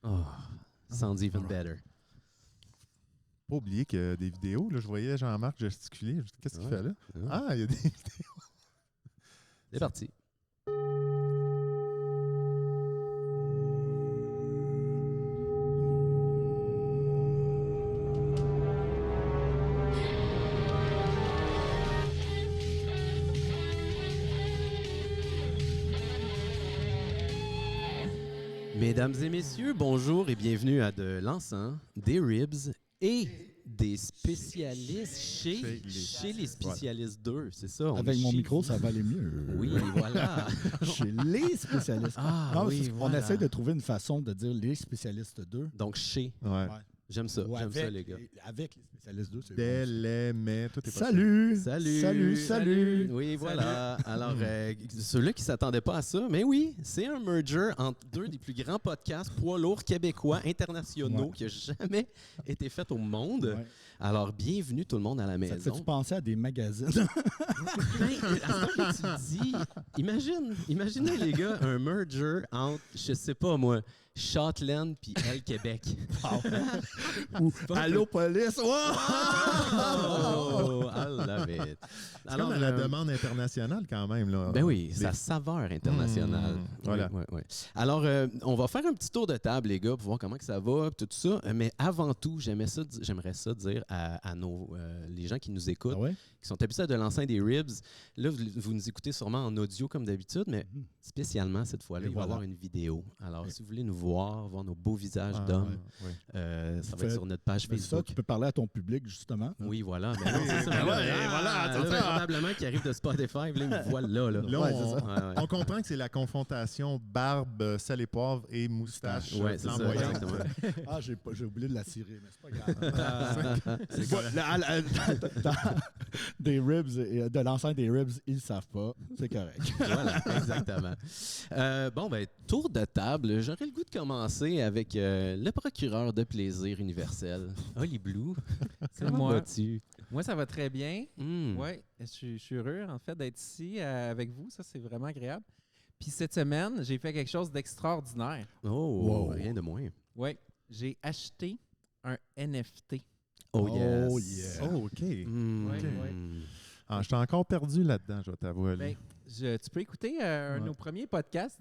Oh, sounds even better. Pas oublier qu'il y a des vidéos. Là, je voyais Jean-Marc gesticuler. Qu'est-ce qu'il fait là? Ah, il y a des vidéos. C'est parti. Mesdames et messieurs, bonjour et bienvenue à de l'encens, des ribs et des spécialistes chez les spécialistes 2, c'est ça? Avec mon micro, ça va aller mieux. Oui, voilà. Chez les spécialistes. Ah, non, oui, on voilà. essaie de trouver une façon de dire les spécialistes 2. Donc, chez. Ouais. J'aime ça, Ou j'aime ça, avec, les gars. avec les spécialistes 2, c'est Des, bon. les, mais, tout est possible. Salut! Salut! Salut! Oui, voilà. Alors, ceux-là qui ne s'attendaient pas à ça, mais oui, c'est un merger entre deux des plus grands podcasts poids lourds québécois internationaux qui a jamais été fait au monde. Ouais. Alors, bienvenue tout le monde à la Ça te maison. fait-tu penser à des magazines? À ce que tu dis, imaginez les gars, un merger entre, je sais pas moi, Shotland puis El Québec. Ou Allô, police! Oh, I love it. C'est comme à la demande internationale quand même. Là. Ben oui, sa saveur internationale. Voilà. Oui, oui, oui. Alors, on va faire un petit tour de table, les gars, pour voir comment que ça va, tout ça. Mais avant tout, j'aimerais ça dire à les gens qui nous écoutent, Ah ouais? qui sont habitués de l'enceinte des Ribs. Là, vous nous écoutez sûrement en audio comme d'habitude, mais spécialement cette fois-là, Et il va y voilà. avoir une vidéo. Alors, si vous voulez nous voir nos beaux visages d'hommes, ça va être sur notre page Ben, ça, Facebook. tu peux parler à ton public, justement. Oui, voilà. Mais non, c'est ça. Ben ouais, Ah, voilà, c'est là, ça. probablement qui arrive de Spotify, là, ils me voient là. Là, Ouais, c'est ça. Ouais, ouais. on comprend que c'est la confrontation barbe, sel et poivre et moustache Ouais, c'est ça, flamboyante. exactement. Ah, j'ai oublié de la cirer, mais c'est pas grave. C'est quoi? Des ribs, et de l'enceinte des ribs, ils le savent pas. C'est correct. Voilà, exactement. Bon, ben, tour de table. J'aurais le goût de commencer avec le procureur de plaisir universel, Oli Blue. Comment moi. vas-tu? Moi, ça va très bien. Mm. Ouais, je suis heureux, en fait, d'être ici avec vous. Ça, c'est vraiment agréable. Puis cette semaine, j'ai fait quelque chose d'extraordinaire. Oh, Wow. rien de moins. Ouais, j'ai acheté un NFT. Oh, yes. Oh, yeah. Oh, OK. Mm. Ouais, ouais. Ah, je suis encore perdu là-dedans, je vais t'avouer. Ben, tu peux écouter un de nos premiers podcasts.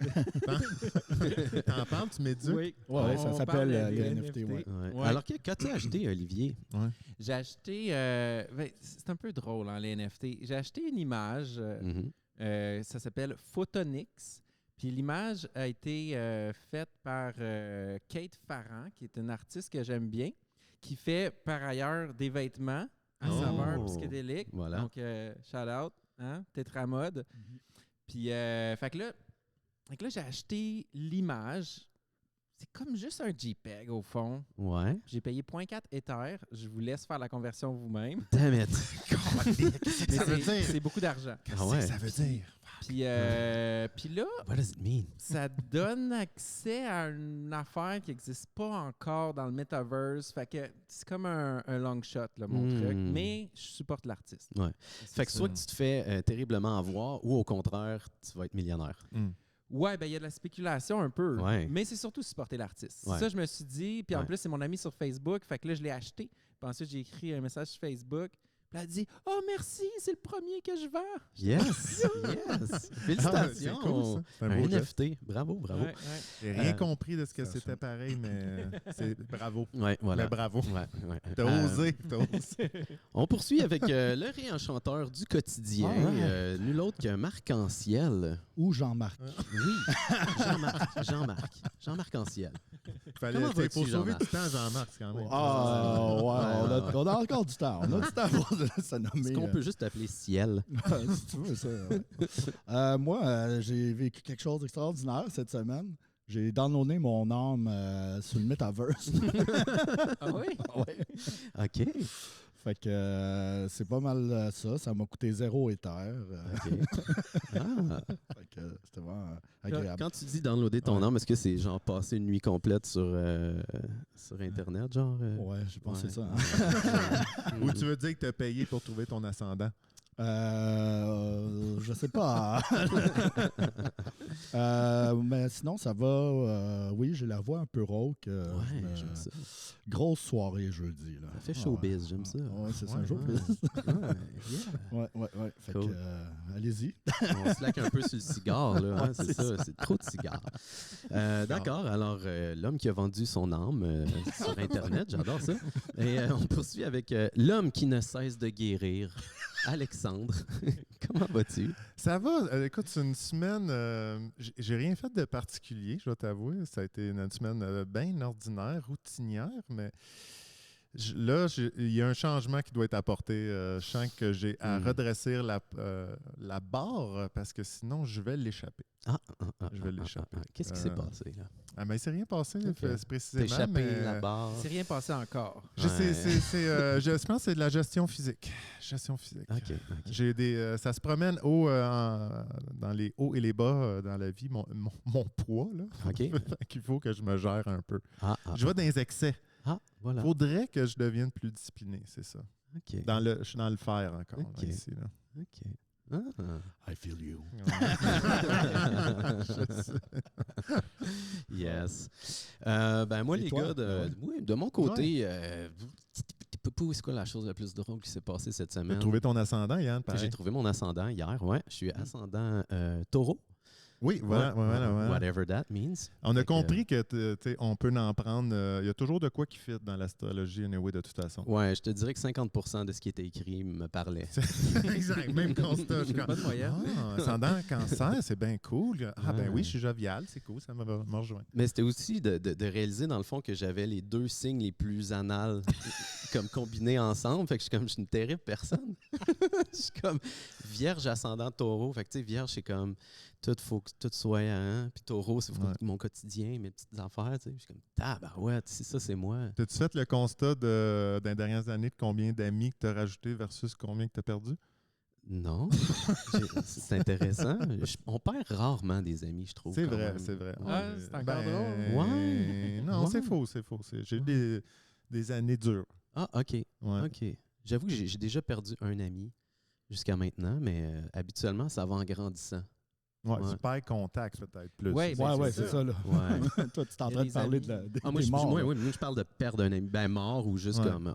T'en parles, tu m'éduques? Ouais, ça On s'appelle parle les des NFT. Ouais. Ouais. Ouais. Alors, qu'as-tu acheté, Olivier? Ouais. J'ai acheté... ben, c'est un peu drôle, hein, les NFT. J'ai acheté une image. Mhm. Ça s'appelle Photonix. Puis l'image a été faite par Kate Farran, qui est une artiste que j'aime bien, qui fait par ailleurs des vêtements à Oh. saveur psychédélique. Voilà. Donc, shout out, hein, Tétramode. Puis, fait que là, j'ai acheté l'image. C'est comme juste un JPEG au fond. Ouais. J'ai payé 0.4 Ether. Je vous laisse faire la conversion vous-même. Damn it. Mais Ça veut dire? c'est beaucoup d'argent. Ah ouais. Ça veut dire? Puis là, What does it mean? ça donne accès à une affaire qui n'existe pas encore dans le metaverse. Fait que c'est comme un long shot, là, mon Mm. truc. Mais je supporte l'artiste. Ouais. C'est Fait que ça. soit que tu te fais terriblement avoir, ou au contraire, tu vas être millionnaire. Ouais, ben il y a de la spéculation un peu. Ouais. Mais c'est surtout supporter l'artiste. Ouais. Ça, je me suis dit. Puis en Ouais. plus, c'est mon ami sur Facebook. Fait que là, je l'ai acheté. Puis ensuite, j'ai écrit un message sur Facebook. Puis elle a dit « Oh, merci, c'est le premier que je vends. Yes! Yes! Félicitations! c'est cool, ça. C'est un un beau NFT. Bravo, » bravo. Ouais, ouais. J'ai rien Euh, compris de ce que ça c'était pareil, mais c'est bravo. Ouais, voilà. Mais bravo. Ouais, ouais. T'as osé, t'as osé. On poursuit avec le réenchanteur du quotidien, Ah ouais. nul autre que Marc Anciel. Ou Jean-Marc. Oui, Jean-Marc Anciel. Comment Il faut vas-tu, sauver Jean-Marc? du temps, Jean-Marc, quand même. Ah, ouais, on a encore du temps. On a du temps pour se nommer. Est-ce qu'on peut juste t'appeler Ciel? Si tu veux, ça. Ouais. Moi, j'ai vécu quelque chose d'extraordinaire cette semaine. J'ai downloadé mon âme sur le Metaverse. Ah oui? Ouais. OK. Fait que c'est pas mal ça. Ça m'a coûté 0 Ether. OK. Ah. Fait que c'était vraiment agréable. Quand tu dis downloader ton âme, est-ce que c'est genre passer une nuit complète sur Internet, genre? Ouais, j'ai pensé Ouais. ça. Hein. Ou tu veux dire que t'as payé pour trouver ton ascendant? Je sais pas. Mais sinon, ça va. Oui, j'ai la voix un peu rauque. J'aime ça. Grosse soirée jeudi. Là. Ça fait showbiz, j'aime ça. Ouais, c'est ça, Ouais, showbiz. ouais. Ouais. Fait Cool. que, allez-y. On slack un peu sur le cigare, là. Hein, c'est ça, c'est trop de cigares. D'accord, alors l'homme qui a vendu son âme sur Internet, j'adore ça. Et on poursuit avec l'homme qui ne cesse de guérir, Alexandre. Comment vas-tu? Ça va. Écoute, c'est une semaine. J'ai rien fait de particulier, je dois t'avouer. Ça a été une semaine bien ordinaire, routinière, mais là, il y a un changement qui doit être apporté. Je sens que j'ai à redresser la barre parce que sinon, je vais l'échapper. Je vais l'échapper. Qu'est-ce qui s'est passé, là? Ah, mais il s'est rien passé, Ok. c'est précisément. T'as échappé mais, la barre. C'est rien passé encore. Je pense que c'est de la gestion physique. Gestion physique. OK. J'ai ça se promène dans les hauts et les bas dans la vie, mon poids. Là. OK. Il faut que je me gère un peu. Je Ah, vais dans les excès. voilà. Faudrait que je devienne plus discipliné, c'est ça. OK. Je suis dans le faire encore, Ok. là, ici. Là. OK. Ah. I feel you. Yes. Moi, Et les toi? gars, de mon côté, c'est quoi la chose la plus drôle qui s'est passée cette Tu as semaine? trouvé ton ascendant, Yann, J'ai pareil. trouvé mon ascendant hier, ouais. Je suis ascendant taureau. Oui, voilà. Whatever that means. On a Fait que, compris que on peut en prendre. Il y a toujours de quoi qui fit dans l'astrologie, anyway, de toute façon. Ouais, je te dirais que 50% de ce qui était écrit me parlait. Exact, même constat. Bonne moyenne. Ascendant cancer, c'est bien cool. Ah ben Ouais. oui, je suis jovial, c'est cool, ça me rejoint. Mais c'était aussi de réaliser, dans le fond, que j'avais les deux signes les plus anals comme combinés ensemble. Fait que je suis une terrible personne. Je suis comme vierge ascendant taureau. Fait que tu sais, vierge, c'est comme tout faut que tout soit hein. Puis taureau, c'est mon quotidien, mes petites affaires. Tu sais. Je suis comme tabarouette, c'est ça, c'est moi. T'as-tu fait le constat dans les dernières années de combien d'amis que tu as rajouté versus combien que tu as perdu? Non. C'est intéressant. On perd rarement des amis, je trouve. C'est quand vrai, même. c'est vrai. Ah, c'est encore drôle. Ouais. Non, Ouais. c'est faux. J'ai eu des années dures. Ah, OK. Ouais. OK. J'avoue que j'ai déjà perdu un ami jusqu'à maintenant, mais habituellement, ça va en grandissant. Ouais, Ouais. tu perds contact peut-être plus. Ouais, Ouais, c'est c'est ça. ça. Là. Ouais. Toi, tu t'es en Il y a train de des parler amis. des Moi, morts. moi, je parle de perdre un ami. Ben, mort ou juste Ouais. comme.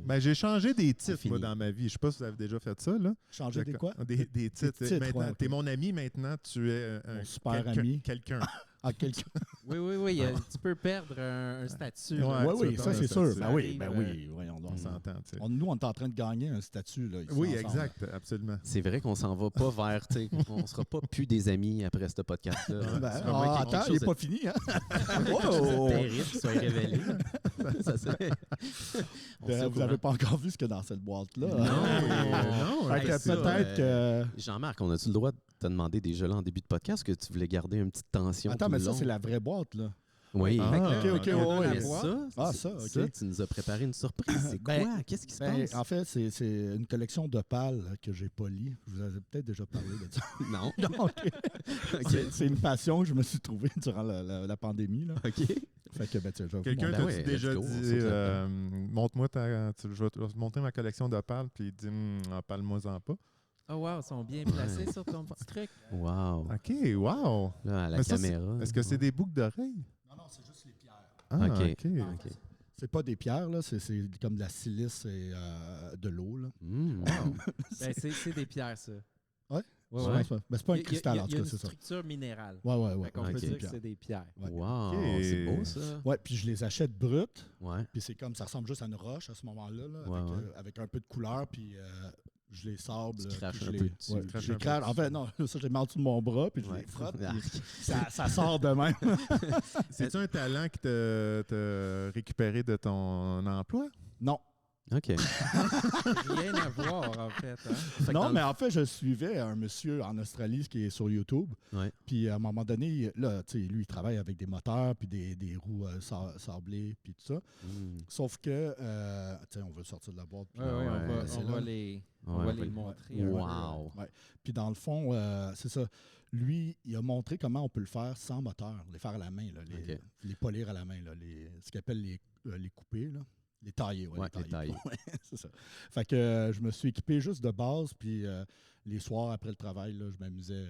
Ben, j'ai changé des titres, fini. moi, dans ma vie. Je sais pas si vous avez déjà fait ça, là. Changer des quoi? Des titres. titres, Maintenant, ouais, ok. t'es mon ami, maintenant, tu es Mon super quelqu'un- ami. quelqu'un. Ah, quelqu'un. Oui. Tu peux perdre un statut. Ouais, là. Oui, tu ça, peux c'est perdre un sûr. statut. Ben oui, Ça oui. Voyons donc. On s'entend, tu sais. Nous, on est en train de gagner un statut. Là, ici, Oui, ensemble. exact, absolument. C'est vrai qu'on s'en va pas vers. Tu sais, on sera pas plus des amis après ce podcast-là. Ben, C'est vraiment quelque attends, chose il n'est de- pas fini. Hein? Oh! terrible qui soit révélé. Ça serait. On sait au Vous courant. n'avez pas encore vu ce qu'il y a dans cette boîte-là. Non, non. Fait que Hey, ça, peut-être que. Jean-Marc, on a-tu le droit de te demander déjà là en début de podcast que tu voulais garder une petite tension? Attends, tout mais le ça, long? c'est la vraie boîte, là. Oui. Ah, ok, ouais, Mais ouais. ça, Ça, ok. tu nous as préparé une surprise. C'est quoi? Ben, Qu'est-ce qui se Ben, passe? en fait, c'est une collection d'opales que j'ai polies. Je vous avais peut-être déjà parlé de ça. Non. Non, ok. C'est une passion que je me suis trouvée durant la pandémie. Là. OK. Fait que, ben, tu sais, je vais vous Quelqu'un Ben t'a ouais, déjà let's go, on dit, saute là-dedans. montre-moi je vais te montrer ma collection d'opales, puis il dit, parle-moi-en pas. Oh wow, ils sont bien placés sur ton petit truc. Wow. OK, wow. Là, à la Mais ça, caméra. Est-ce que c'est des boucles d'oreilles? Non, c'est juste les pierres. Ah, OK. OK. C'est pas des pierres, là. C'est comme de la silice et de l'eau, là. Mm. Ben, c'est des pierres, ça. Ouais? Ouais, Ouais, ouais. c'est pas un Il y a- cristal, il y a en tout cas, une c'est ça. structure minérale. Ouais. Fait qu'on Ok. peut C'est dire des que pierres. c'est des pierres. Ouais. Wow. OK. C'est beau, ça. Ouais, puis je les achète brutes. Ouais. Puis c'est comme, ça ressemble juste à une roche à ce moment-là, là, Ouais, avec, ouais. avec un peu de couleur, puis je les sable. Tu puis craches je un les- peu dessus. ouais, Craches je les un peu crache. En fait, non, ça, je les mets en dessous de mon bras, puis je Ouais. les frotte, puis Arc. ça sort de même. C'est-tu un talent qui t'a récupéré de ton emploi? Non. OK. Rien à voir, en fait. Hein? Fait que Non, dans le- mais en fait, je suivais un monsieur en Australie qui est sur YouTube. Ouais. Puis à un moment donné, là, tu sais, lui, il travaille avec des moteurs, puis des roues sablées, puis tout ça. Mm. Sauf que, tu sais, on veut sortir de la boîte. puis Ouais, là, ouais, c'est on là. va les, on Ouais, va on les va- montrer. un peu. Wow. Puis dans le fond, c'est ça. Lui, il a montré comment on peut le faire sans moteur, les faire à la main, là, OK. les polir à la main, là, ce qu'il appelle les coupés. Là. Les taillés, oui. Ouais, les taillés. Ouais, c'est ça. Fait que je me suis équipé juste de base, puis les soirs après le travail, là, je m'amusais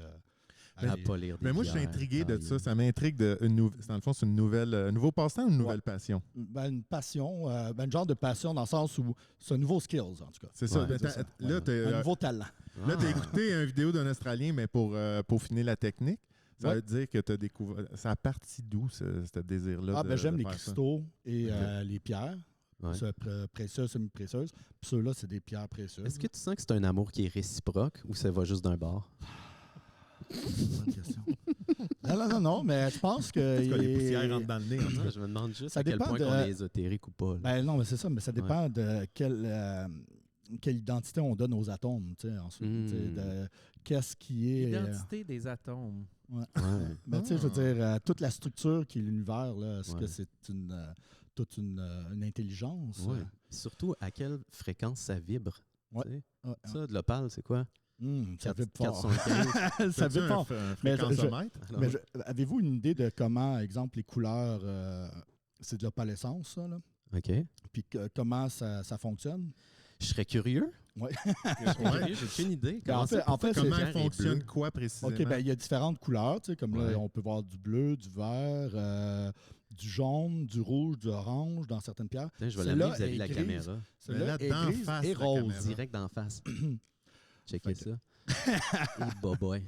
À polir des Mais moi, je suis pierres, intrigué de tailler. ça. Ça m'intrigue. Dans le fond, c'est une nouvelle, un nouveau passe-temps ou une nouvelle passion? Ben, une passion, une genre de passion dans le sens où c'est un nouveau skills, en tout cas. C'est ça. Ouais, Ben, C'est ça. Là, Ouais. tu Un nouveau talent. as Ah. écouté une vidéo d'un Australien, mais pour peaufiner la technique. Ça Ouais. veut dire que tu as découvert. Ça a parti d'où, ce désir-là? Ah, de- ben j'aime de les faire ça? cristaux et Ok. les pierres. Ouais. Précieuses, semi-précieuses. Puis ceux-là, c'est des pierres précieuses. Est-ce que tu sens que c'est un amour qui est réciproque ou ça va juste d'un bord? Bonne question. Non, mais je pense que. Parce que les poussières rentrent dans le nez. en tout cas. Je me demande juste Ça à quel dépend point de- on est ésotérique ou pas. là. Ben non, mais c'est ça, mais ça dépend de quelle identité on donne aux atomes, tu sais, ensuite. Tu sais, de qu'est-ce qui est. L'identité des atomes. Ouais. Mais tu sais, je veux dire, toute la structure qui est l'univers, là, est-ce Ouais. que c'est toute une intelligence? Ouais. Surtout à quelle fréquence ça vibre. Ouais. tu sais. Ouais, Ça, de l'opale, c'est quoi? ça vibre fort. 475. Ça Fais-tu vibre fort. un Mais fréquencemètre? Mais avez-vous une idée de comment, exemple, les couleurs, c'est de l'opalescence, ça, là? OK. Puis comment ça fonctionne? Je serais curieux. Ouais. Ouais. J'ai aucune idée. Ben, en fait, Comment c'est- Pierre est fonctionne bleu. quoi précisément? OK, ben il y a différentes couleurs, tu sais, comme Ouais. là, on peut voir du bleu, du vert, du jaune, du rouge, du orange dans certaines pierres. Tiens, je vais Celle-là l'amener vis-à-vis de la est grise. caméra. Celle-là là, est d'en grise face et de la rose. caméra. Direct d'en face. Checkez Fait ça. Boy.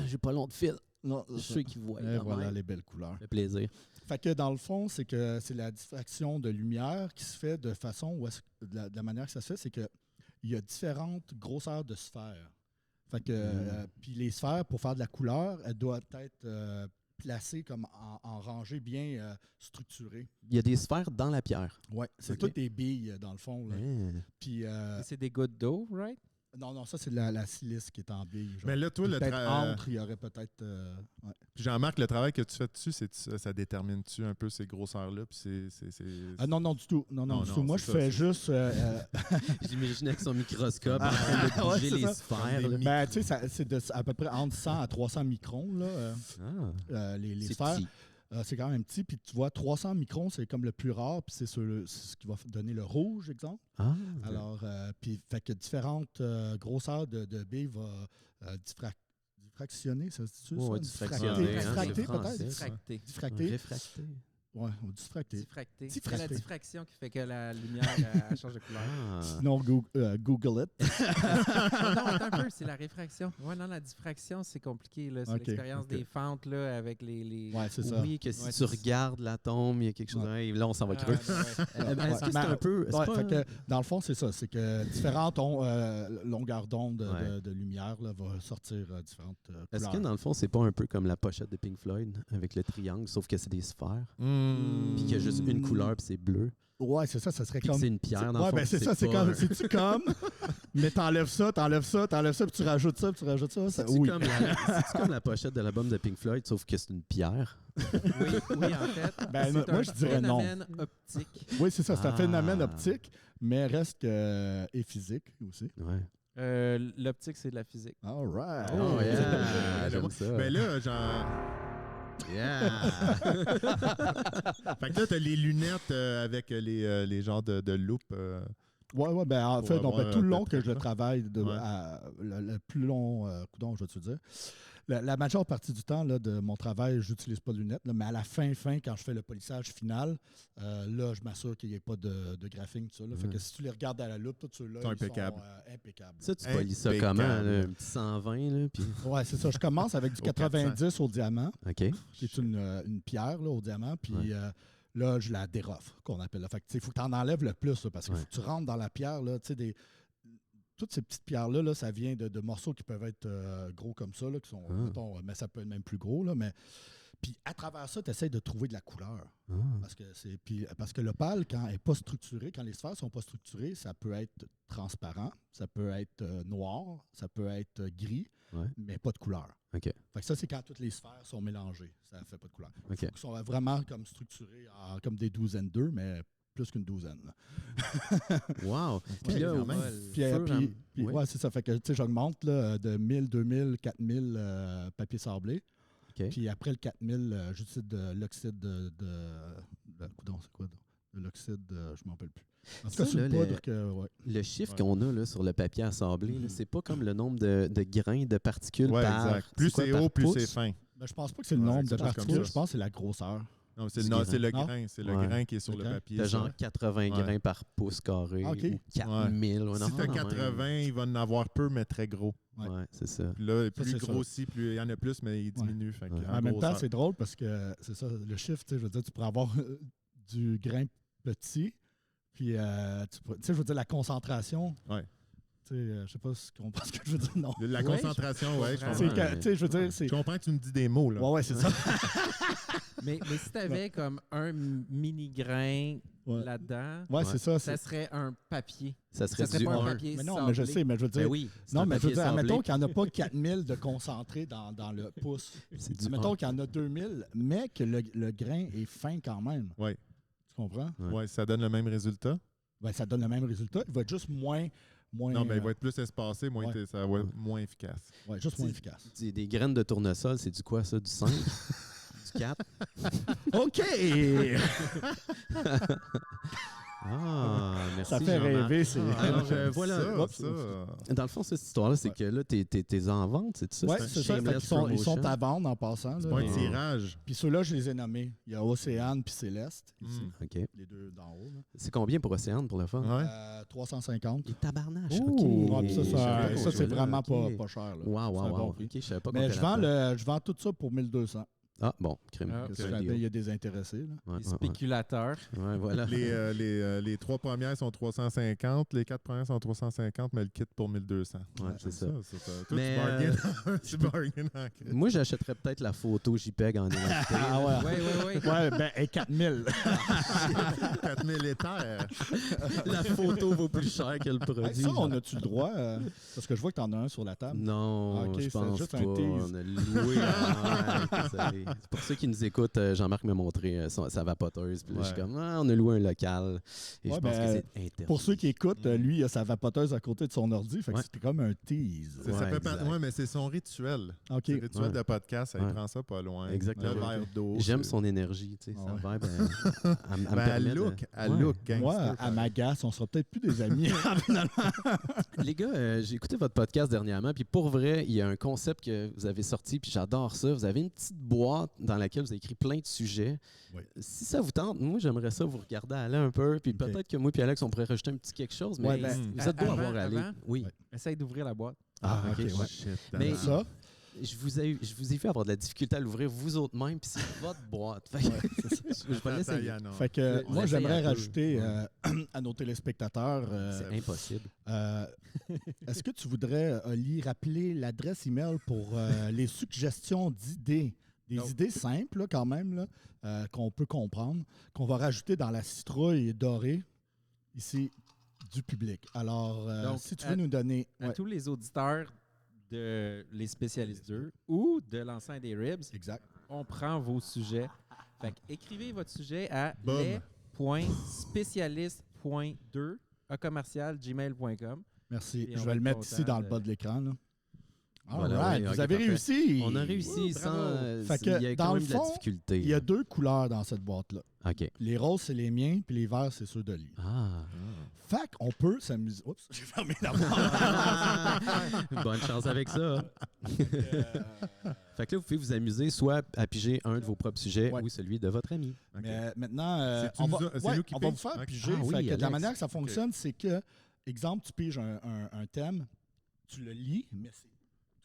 J'ai pas long de fil. Non, Je suis qui voit. et voilà les belles couleurs. Ça fait plaisir. Fait que dans le fond, c'est que c'est la diffraction de lumière qui se fait de façon où de la manière que ça se fait, c'est que il y a différentes grosseurs de sphères. Fait que puis les sphères pour faire de la couleur, elles doivent être placées comme en rangées bien structurées. Il y a des sphères dans la pierre. Ouais, c'est Ok. toutes des billes dans le fond. Là. Hein. Puis Et c'est des gouttes d'eau, right? non, ça c'est la silice qui est en bille. genre. Mais là, toi, Puis le peut-être entre, il y aurait peut-être. Ouais. Puis Jean-Marc, le travail que tu fais dessus, ça détermine-tu un peu ces grosseurs-là? Puis Ah non, du tout. Non, Non, du non, tout. Moi, c'est je ça, fais c'est- juste. J'imaginais avec son microscope en Ah, train de ouais, bouger c'est les ça. sphères. Comme là. des Ben, tu sais, c'est à peu près entre 100 à 300 microns, là, Ah, les c'est sphères. petit. C'est quand même petit. Puis tu vois, 300 microns, c'est comme le plus rare. Puis c'est ce qui va donner le rouge, exemple. Ah, Alors, puis fait que différentes grosseurs de billes va diffractionner, ça se dit Ouais, ça? ouais, diffractionner, Diffracter, hein, diffracter c'est français. peut-être? Diffracté. Diffracter. réfracté. Ouais, ou diffracter. Diffracté. C'est Diffracté. la diffraction qui fait que la lumière elle change de couleur. Ah. Sinon, Google it. Non, attends un peu, c'est la réfraction. Ouais, non, la diffraction, c'est compliqué. Là. C'est Ok, l'expérience ok. des fentes là, avec les... Ouais, c'est ça. Oui, que si Ouais, tu c'est- regardes l'atome, il y a quelque chose. Ouais. Hey, là, on s'en va creux. ouais. Est-ce que c'est Mais- un peu. c'est Ouais, pas fait un- que, dans le fond, c'est ça. C'est que différentes longueurs d'onde Ouais. de lumière là, vont sortir différentes Est-ce couleurs. que dans le fond, c'est pas un peu comme la pochette de Pink Floyd avec le triangle, sauf que c'est des sphères, Hmm. puis qu'il y a juste une couleur, puis c'est bleu, Ouais, c'est ça. Ça serait puis que comme. c'est une pierre dans le Ouais, fond. ben c'est ça. C'est pas comme. un- C'est-tu comme. Mais t'enlèves ça, puis tu rajoutes ça, puis tu rajoutes ça. C'est-tu oui. comme, c'est-tu comme la pochette de l'album de Pink Floyd, sauf que c'est une pierre? Oui, en fait. Ben, c'est moi, un je dirais non. phénomène optique. Oui, c'est ça. C'est un Ah. phénomène optique, mais reste que. Et physique aussi. Ouais. L'optique, c'est de la physique. All right. Oh, ouais. yeah! J'aime ça. Ben là, genre. Yeah! Fait que là, t'as les lunettes avec les genres de loupes. Ouais, ben en Pour fait, donc, avoir tout le un long peu que de je truc, travaille, Ouais. le plus long coudonc, je vais te dire. La majeure partie du temps là, de mon travail, j'utilise pas de lunettes, là, mais à la fin, quand je fais le polissage final, là, je m'assure qu'il n'y ait pas de graphing, tout ça. Là. Fait que si tu les regardes à la loupe, tout ceux-là, C'est ils impeccables. sont impeccables. Ça, tu polis ça Impeccable. comment? Là? Un petit 120, là, puis... Ouais, c'est ça. Je commence avec du Au 90 au diamant, OK. qui est une pierre là, au diamant, puis Ouais. là, je la dérofe, qu'on appelle. Là. Fait que, il faut que tu en enlèves le plus, là, parce qu'il Ouais. faut que tu rentres dans la pierre, là, tu sais, toutes ces petites pierres-là, là, ça vient de morceaux qui peuvent être gros comme ça, là, qui sont, mettons, mais ça peut être même plus gros. Là, mais... Puis à travers ça, tu essaies de trouver de la couleur. Ah. Parce que l'opale, quand elle n'est pas structurée, quand les sphères ne sont pas structurées, ça peut être transparent, ça peut être noir, ça peut être gris, Ouais. mais pas de couleur. OK. Fait que ça, c'est quand toutes les sphères sont mélangées. Ça ne fait pas de couleur. OK. Ils sont vraiment comme structurés comme des douzaines d'œufs, mais plus qu'une douzaine. Là. Wow! Puis Ouais, là, quand au même. Puis, fur et à- puis, ouais. ouais, c'est ça. Fait que, tu sais, j'augmente là, de 1000, 2000, 4000 papier sablé. OK. Puis après le 4000, j'utilise de l'oxyde coudonc, c'est quoi? l'oxyde, je ne m'en rappelle plus. En tout Ça, cas, c'est là, une poudre que... Ouais. Le chiffre Ouais. qu'on a là, sur le papier à sabler, là, c'est pas comme le nombre de grains de particules Ouais, par... exact. Plus quoi, c'est par haut, plus pouce? c'est fin. Ben, je pense pas que c'est le Ouais, nombre de quelque chose comme particules, ça. je pense que c'est la grosseur. Non, C'est c'est le Non? grain. C'est le Ouais. grain qui est sur Le le grain. papier. T'as ça. genre 80 Ouais. grains par pouce carré Ah, OK. ou 4000. Ouais, Si non, t'as non, 80, il va en avoir peu, mais très gros. Ouais. Ouais, c'est ça. Puis là, Ça, plus c'est ça. grossit, plus il y en a plus, mais il diminue. Fait que Ouais. en En même temps, grosseur. c'est drôle parce que c'est ça, le chiffre, tu sais, je veux dire, tu pourrais avoir du grain petit, puis, tu sais, je veux dire, la concentration. Ouais. Tu sais, je sais pas si tu comprends ce que je veux dire, non. La Ouais, concentration, ouais, je comprends. C'est comprends. que, tu sais, je veux dire, c'est... Je comprends que tu me dis des mots, là. Ouais, c'est ça. Mais si tu avais comme un mini-grain Ouais. là-dedans, Ouais, c'est ça. ça serait un papier. Ça serait Ça serait du pas un 1. papier Mais non, sablé. mais je sais, mais je veux dire... Ben oui. c'est non, un mais je veux papier dire, sablé. admettons qu'il n'y en a pas 4000 de concentré dans le pouce. C'est du Admettons 1. qu'il y en a 2000, mais que le grain est fin quand même. Ouais. Tu comprends? Ouais, ça donne le même résultat. Ben, ça donne le même résultat. Il va être juste moins Non, mais il va être plus espacé, ouais. ça va être moins efficace. ouais, juste moins efficace. Des graines de tournesol, c'est du quoi ça? Du 5? Du 4? OK! Ah, merci. Ça fait Jean-Marc. rêver, c'est... Ah, alors, j'aime voilà. ça, Oups, ça. Dans le fond, cette histoire-là, c'est Ouais. que là, t'es en vente, c'est ça? Oui, un c'est ça. Fait shameless qu'ils sont, ils sont promotion? à vendre en passant. C'est là. pas un Ouais. tirage. Puis ceux-là, je les ai nommés. Il y a Océane puis Céleste, ici. OK. Les deux d'en haut. Là. C'est combien pour Océane, pour le fun? Ouais. 350. Et tabarnache, Ouh, OK. ouais, puis ça, Je savais ça, pas, c'est là, vraiment OK. pas cher. Là. Wow, C'est un wow, bon wow. prix. OK, je savais pas Mais qu'on je vends tout ça pour 1200. Ah, bon, crime. Ah, Que Parce c'est que un il deal. y a des intéressés. Là. Ouais, Les ouais, ouais. spéculateurs. Ouais, voilà. Les 3 premières sont 350, les 4 premières sont 350, mais le kit pour 1200. Ouais, c'est ça. Toi, Mais, tu bargaines en crise. Moi, j'achèterais peut-être la photo JPEG en NFT. Ah ouais. Oui. Ouais, ben, et 4000. 4000 éthers. La photo vaut plus cher que le produit. Hey, ça, on a-tu le droit? Parce que je vois que tu en as un sur la table. Non, Ah, ok, je c'est pense juste pas. un tease. On a loué. Ouais, c'est pour ceux qui nous écoutent, Jean-Marc m'a montré sa vapoteuse. Puis là, je suis Ouais. comme, on a loué un local. Et Ouais, je pense ben, que c'est interdit. Pour ceux qui écoutent, lui, il a sa vapoteuse à côté de son ordi. Fait que Ouais. c'était comme un tease. Ça Ouais, fait exact. ouais, mais c'est son rituel. OK. C'est le rituel Ouais. de podcast, il Ouais. prend ça pas loin. Exactement. Le verre d'eau. J'aime c'est- son énergie. Tu sais, Ah sa ouais. vibe, elle me Ben, permet elle de- look, elle Ouais. look gangster. Moi, à pareil. m'agace, on sera peut-être plus des amis. finalement. Les gars, j'ai écouté votre podcast dernièrement, puis pour vrai, il y a un concept que vous avez sorti, puis j'adore ça. Vous avez une petite boîte dans laquelle vous avez écrit plein de sujets. Oui. Si ça vous tente, moi, j'aimerais ça vous regarder aller un peu, puis Ok. peut-être que moi et Alex, on pourrait rajouter un petit quelque chose, mais Ouais, ben, vous êtes beau à avant- avoir allé. avant? Oui. Ouais. Essaye d'ouvrir la boîte. Ah, Ah, OK. ok, ouais. Shit, Mais- damn. Ça, Je vous ai fait avoir de la difficulté à l'ouvrir vous autres même, puis c'est votre boîte. Fait que je vais Attends, l'essayer. Yann, non. fait que On moi, essaye j'aimerais un peu. rajouter à nos téléspectateurs. C'est impossible. Est-ce que tu voudrais, Oli, rappeler l'adresse email pour les suggestions d'idées? Des Non. idées simples, là, quand même, là, qu'on peut comprendre, qu'on va rajouter dans la citrouille dorée, ici, du public. Alors, Donc, si tu veux nous donner... À Ouais, tous les auditeurs de Les Spécialistes 2 ou de l'enceinte des Ribs, exact. on prend vos sujets. Fait que écrivez votre sujet à Boom. les.spécialiste.2@gmail.com. Merci. Et on Je va vais le être mettre content ici dans le de- bas de l'écran. Là. All Voilà, right, oui, vous ok, avez parfait. réussi. On a réussi sans. bravo. Fait que, il y a dans quand le même de la fond, difficulté. Il y a 2 couleurs dans cette boîte-là. OK. Les roses, c'est les miens, puis les verts, c'est ceux d'Oli. Ah. Fait qu'on peut s'amuser. Oups, j'ai fermé la boîte. Bonne chance avec ça. Fait que là, vous pouvez vous amuser soit à piger un de vos propres sujets Ouais. ou celui de votre ami. Ok. Mais maintenant, C'est-tu on, nous va, a- c'est ouais, nous qui on va vous pige? faire Ok. piger. Ah oui, Fait que de la Alex. manière que ça fonctionne, c'est que, exemple, tu piges un thème, tu le lis, mais c'est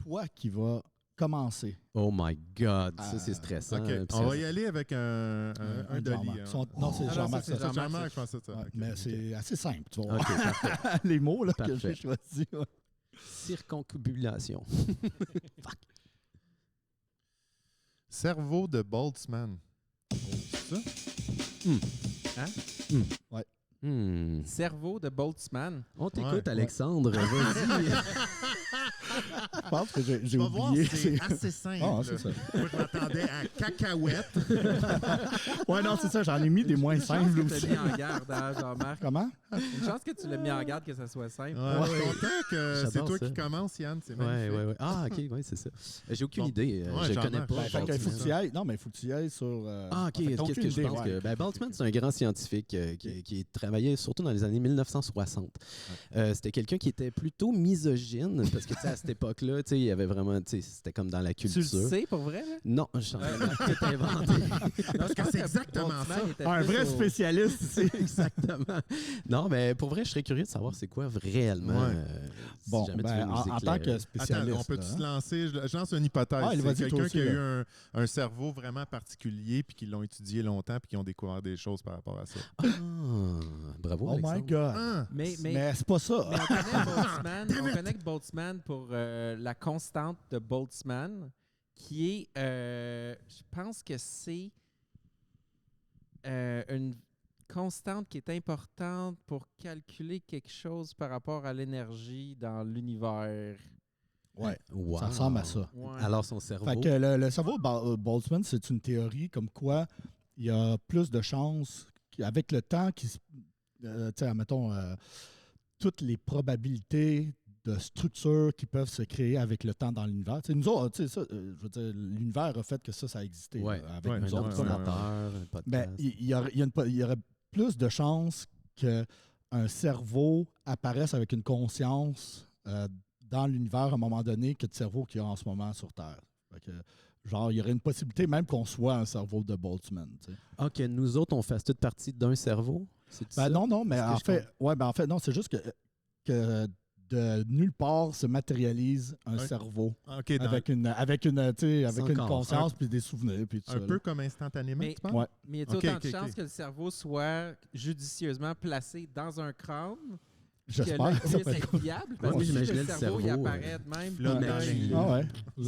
toi qui vas commencer. Oh my God, ça Ah, c'est stressant. OK, Puis on ça- va y aller avec un Dolly. Jean-Marc. hein. Non, c'est Ah non, Jean-Marc. ça, ça. c'est Jean-Marc, Jean-Marc, je pensais ça. Ouais, Ok. mais c'est assez simple, tu vois. OK, parfait. Les mots là, que Parfait. j'ai choisis. Ouais. Circoncubulation. Cerveau de Boltzmann. C'est ça? Hmm. Cerveau de Boltzmann. On t'écoute, Ouais, Alexandre. Vas-y. Je pense que j'ai Tu vas voir, oublié. c'est assez simple. Ah, c'est ça. Moi, je m'attendais à cacahuètes. Ouais, non, c'est ça. J'en ai mis des moins Une chance simples que tu aussi. l'as mis en garde, hein, Jean-Marc. Comment? Une chance que tu l'as mis en garde que ça soit simple. Ouais, je suis content que c'est J'adore toi ça. qui commences, Yann. C'est Ouais, magnifique. ouais, ouais. Ah, OK, ouais, c'est ça. J'ai aucune Bon. idée. Ouais, Je j'en connais ai. pas. Ben, fait que faut que Boltzmann. tu y ailles. Non, mais il faut que tu y ailles sur. Ah, OK. en fait, t'as Qu'est-ce aucune que je idée, pense ouais. que Boltzmann, c'est un grand scientifique qui travaillait surtout dans les années 1960. C'était quelqu'un qui était plutôt misogyne parce que tu sais, à cette époque-là, tu sais, il y avait vraiment, tu sais, c'était comme dans la Tu culture. le sais pour vrai? Là? Non, je suis en train de tout inventer. Parce que c'est exactement ça. Un vrai spécialiste ici. Exactement. Non, mais pour vrai, je serais curieux de savoir c'est quoi réellement. Ouais. Si Bon, jamais tu ben, veux nous en tant éclairer. que Attends, spécialiste. on peut-tu là, se lancer? Je lance une hypothèse. Ah, c'est vas-y, toi quelqu'un aussi, qui a eu là. un cerveau vraiment particulier puis qui l'ont étudié longtemps puis qui ont découvert des choses par rapport à ça. Ah, bravo, Oh my Alexandre. God. Ah! Mais C'est pas ça. on connaît Boltzmann, on connaît Boltzmann pour la constante de Boltzmann, qui est, je pense que c'est une constante qui est importante pour calculer quelque chose par rapport à l'énergie dans l'univers. Ouais. Wow. Ça ressemble à ça. Ouais. Alors, son cerveau. Fait que le cerveau de Boltzmann, c'est une théorie comme quoi il y a plus de chances avec le temps tu sais, mettons, toutes les probabilités de structures qui peuvent se créer avec le temps dans l'univers. Tu sais, nous autres, tu sais, ça, je veux dire, l'univers a fait que ça a existé Ouais. là, avec Ouais, nous un autres. ordinateur, un podcast. Ben, il y aurait plus de chances qu'un cerveau apparaisse avec une conscience dans l'univers à un moment donné que de cerveau qu'il y a en ce moment sur Terre. Fait que, genre, il y aurait une possibilité même qu'on soit un cerveau de Boltzmann. Tu sais. Ah, que nous autres, on fasse toute partie d'un cerveau? C'est Ben ça? non, mais Est-ce que en fait, non, c'est juste que de nulle part se matérialise un Ouais. cerveau OK, avec une tu sais, avec Sans une corps. conscience puis des souvenirs puis tout un ça. peu là. comme instantanément, Mais- tu penses? Ouais. Mais y a-t-il Ok, autant ok, de chances ok. que le cerveau soit judicieusement placé dans un crâne que J'espère là, que il ça puisse peut être être cool. viable? Ouais, Parce moi, que si j'imaginais le le cerveau, il cerveau, apparaît de même. Là, puis dans là, les- il- Ah ouais. il-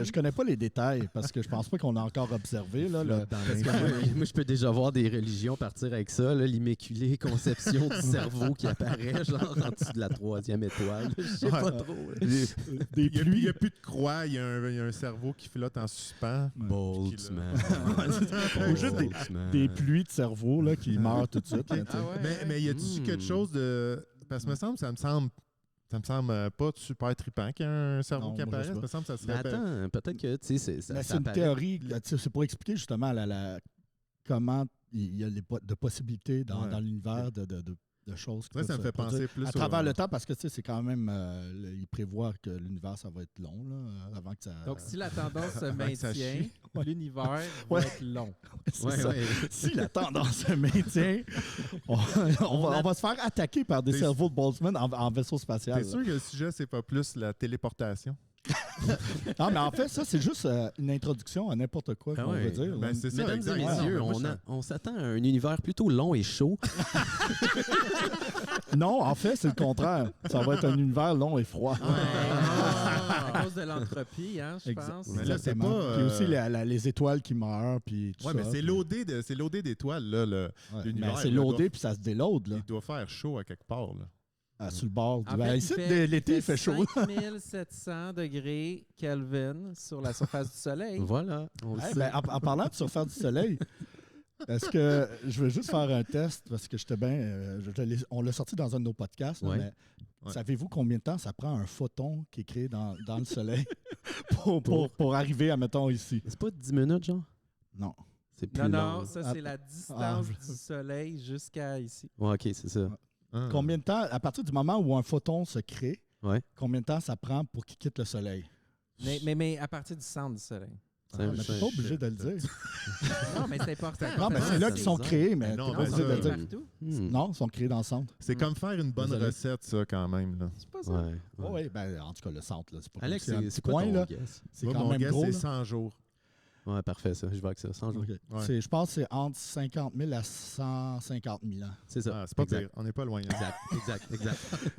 Je connais pas les détails parce que je pense pas qu'on a encore observé là, le, Flotte dans Parce que l'infini. moi, je peux déjà voir des religions partir avec ça, là, l'immaculée conception du cerveau qui apparaît, genre en dessous de la 3e étoile. Je sais pas Ouais. trop. là. des Il n'y pluies. a plus de croix, il y a un cerveau qui flotte en suspens. Boltzmann. Ou juste Boltzmann. des pluies de cerveau là, qui meurent tout de suite. là, tu sais. Ah ouais, ouais. Mais y a-tu quelque chose de. Parce que ça me semble pas super trippant qu'il y ait un cerveau Non, qui moi, je apparaisse. sais Ça pas. me semble que ça Mais serait. attends, peut-être que, tu sais, ça Mais c'est une apparaît. théorie, là, tu sais, c'est pour expliquer justement comment il y a de possibilités dans Ouais. l'univers de choses. qui Ça me peuvent fait se penser produire plus à au- travers le temps, parce que tu sais, c'est quand même, il prévoit que l'univers, ça va être long là, avant que ça. Donc, si la tendance se Avant que ça maintient, chie. l'univers Ouais. va être long. C'est Ouais, ça. ouais. Si la tendance se maintient, on va se faire attaquer par des T'es- cerveaux de Boltzmann en vaisseau spatial. T'es là. sûr que le sujet, c'est pas plus la téléportation? Non, mais en fait, ça, c'est juste une introduction à n'importe quoi Ah qu'on ouais. veut dire. Ben, là. c'est ça, Mesdames exact. et messieurs, Ouais, moi, on s'attend à un univers plutôt long et chaud. Non, en fait, c'est le contraire. Ça va être un univers long et froid. À cause de l'entropie, hein, je Exact. pense. Mais là, c'est Exactement. pas, Puis aussi les étoiles qui meurent, puis tout Ouais, ça. mais c'est loadé d'étoiles, là. Ouais. l'univers, Mais c'est là, loadé, puis ça se déload, là, Il doit faire chaud à quelque part, là. sur le bord. En Ben, fait, ici, l'été, il fait chaud. 5700 degrés Kelvin sur la surface du Soleil. Voilà, on le Hey, sait. ben, en parlant de surface du soleil, est-ce que je veux juste faire un test parce que j'étais bien. On l'a sorti dans un de nos podcasts, là, Ouais. mais Ouais. savez-vous combien de temps ça prend un photon qui est créé dans le soleil pour arriver, mettons, ici? C'est pas 10 minutes, genre? Non. C'est plus Non, long. non, ça, c'est la distance Ah, du Soleil jusqu'à ici. Ouais, OK, c'est ça. Ah. Combien de temps, à partir du moment où un photon se crée, Ouais. combien de temps ça prend pour qu'il quitte le soleil? Mais à partir du centre du Soleil. C'est Ah, un- mais c'est t'es un- pas obligé de le dire. Non, mais c'est important. Non, mais Ah, c'est là ça qu'ils sont bizarre. créés, mais Non, t'es mais pas obligé de ça- le dire. partout. Hmm. Non, ils sont créés dans le centre. C'est comme faire une bonne Désolé. recette, ça, quand même, là. C'est pas ça. Ouais. Oui, ouais, ben, en tout cas, le centre, là, c'est pas Alex, comme si c'est un c'est petit quoi coin, ton là. guess? C'est Moi, quand mon même guess, gros. c'est là. 100 jours. Ouais, parfait, ça. Je vais avec ça. 100 jours. OK. Ouais. Je pense que c'est entre 50 000 à 150 000 ans. C'est ça. Ah, c'est pas Exact. pire. On n'est pas loin. hein. Exact.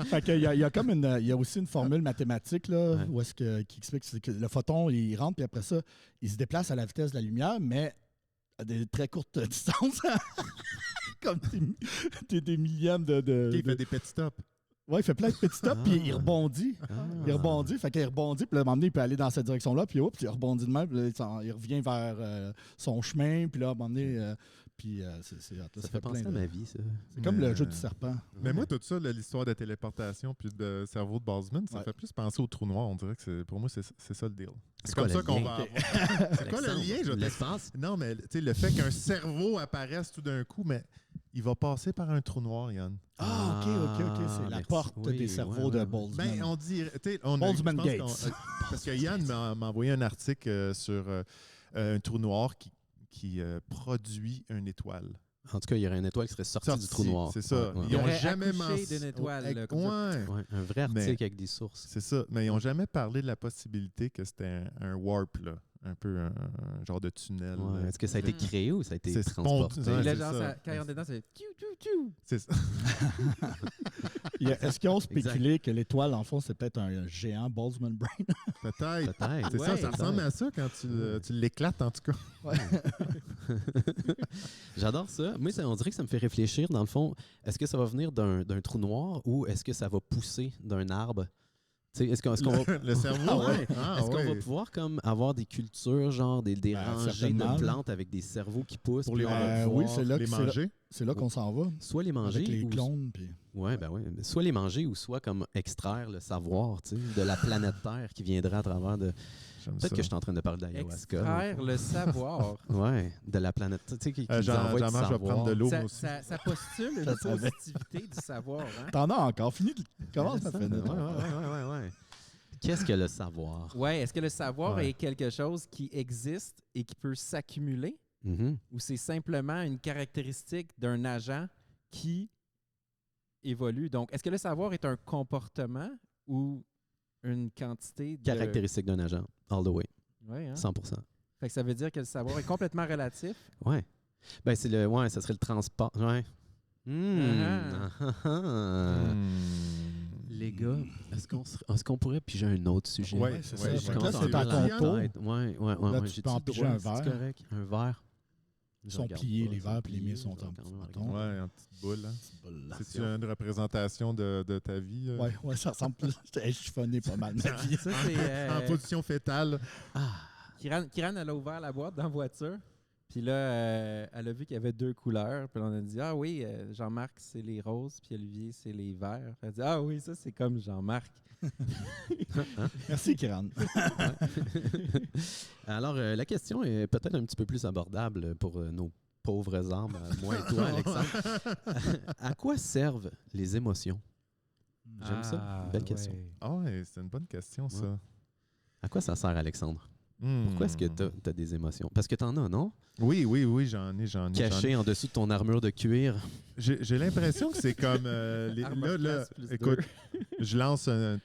Fait qu'il y a, il y a comme il y a aussi une formule mathématique là, Ouais. où est-ce qui explique c'est que le photon, il rentre, puis après ça, il se déplace à la vitesse de la lumière, mais à des très courtes distances. Comme des millièmes OK, il fait des petits stops. Ouais, il fait plein de petits stops, puis il Ah. rebondit. Ah. Il rebondit, fait qu'il rebondit, puis là, à un moment donné, il peut aller dans cette direction-là, puis hop, il rebondit de même, puis là, il revient vers son chemin, puis là, à un moment donné, Ça fait penser à ma vie, ça. C'est comme le jeu du serpent. Mais moi, tout ça, là, l'histoire de téléportation puis de cerveau de Boltzmann, ça Ouais. fait plus penser au trou noir. On dirait que pour moi, c'est ça le deal. C'est quoi comme le ça qu'on lien? va avoir. C'est quoi le Alexandre, lien? Je vais l'espace? Non, mais tu sais, le fait qu'un cerveau apparaisse tout d'un coup, mais il va passer par un trou noir, Yann. Ah, OK. C'est la merci. porte Oui, des cerveaux ouais, de ouais. Boltzmann. Ben, on dirait. Tu sais, on a- Boltzmann je pense Gates. parce que Yann m'a envoyé un article sur un trou noir qui produit une étoile. En tout cas, il y aurait une étoile qui serait sortie du trou noir. C'est ça. Ouais, Ils Il ont aurait jamais accouché mentionné. d'une étoile. là, comme ça. Ouais. ouais, un vrai article Mais- avec des sources. C'est ça. Mais ils n'ont jamais parlé de la possibilité que c'était un warp, là. Un peu un genre de tunnel. Ouais. là. Est-ce que ça a été créé ou ça a été C'est transporté? spontané. Puis là, c'est genre, ça. quand il rentre dedans, c'est tchou, tchou, tchou. C'est ça. Est-ce qu'ils ont spéculé que l'étoile, en fond, c'est peut-être un géant Boltzmann Brain? Peut-être. Peut-être. C'est ça, Ouais, ça ressemble à ça quand tu l'éclates, en tout cas. J'adore ça. Moi, on dirait que ça me fait réfléchir, dans le fond, est-ce que ça va venir d'un trou noir ou est-ce que ça va pousser d'un arbre? Tu sais, est-ce qu'on va... Le cerveau, Ah ouais. Ah, Est-ce qu'on ouais. va pouvoir comme avoir des cultures, genre des rangées certainement. de plantes avec des cerveaux qui poussent? Pour puis les- on va oui, pouvoir c'est là les que manger? c'est là qu'on s'en va. soit les manger Avec les ou clones. Puis... ouais, ben oui. Soit les manger ou soit comme extraire le savoir, tu sais, de la planète Terre qui viendrait à travers de. J'aime Peut-être ça. que je suis en train de parler d'ayahuasca. Extraire le savoir. Ouais, de la planète, tu sais, qui nous Jean-Marc, envoie du je vais savoir. prendre de l'eau, moi Ça, aussi. ça postule une Je savais. positivité du savoir. Hein? T'en as encore fini? Comment ça fait? Ouais. Qu'est-ce que le savoir? Ouais, est-ce que le savoir Ouais. est quelque chose qui existe et qui peut s'accumuler Mhm. ou c'est simplement une caractéristique d'un agent qui évolue? Donc, est-ce que le savoir est un comportement ou une quantité de... Caractéristique d'un agent, all the way, Ouais, hein? 100%. Fait que ça veut dire que le savoir est complètement relatif. Ouais. Ben, ça serait le transport. Ouais. Les gars, est-ce qu'on pourrait piger un autre sujet? Ouais, c'est ouais, ça. je Fait que commence là, à c'est à avoir ton la tour. tête. Ouais. Là, tu J'ai-tu peux en le piger droit? un C'est verre. correct? Un verre? Ils sont pliés, les verres, puis les miens sont en quand petit même bâton. Ouais, en petite boule. Hein. Voilà. C'est-tu une représentation de ta vie? Ouais, ça ressemble plus. J'ai chiffonné pas mal ma vie. Ça, c'est... En position fétale. Kiran, elle a ouvert la boîte dans la voiture. Puis là, elle a vu qu'il y avait 2 couleurs. Puis on a dit, ah oui, Jean-Marc, c'est les roses. Puis Olivier, c'est les verts. Elle a dit, ah oui, ça, c'est comme Jean-Marc. Merci, Kiran. Alors, la question est peut-être un petit peu plus abordable pour nos pauvres âmes, moi et toi, Alexandre. À quoi servent les émotions? J'aime ça. Belle question. ouais. Ah ouais, c'est une bonne question, ça. Ouais. À quoi ça sert, Alexandre? Pourquoi est-ce que tu as des émotions? Parce que tu en as, non? Oui, j'en ai. Caché en dessous de ton armure de cuir. J'ai l'impression que c'est comme... Armor là, classe plus écoute, je lance une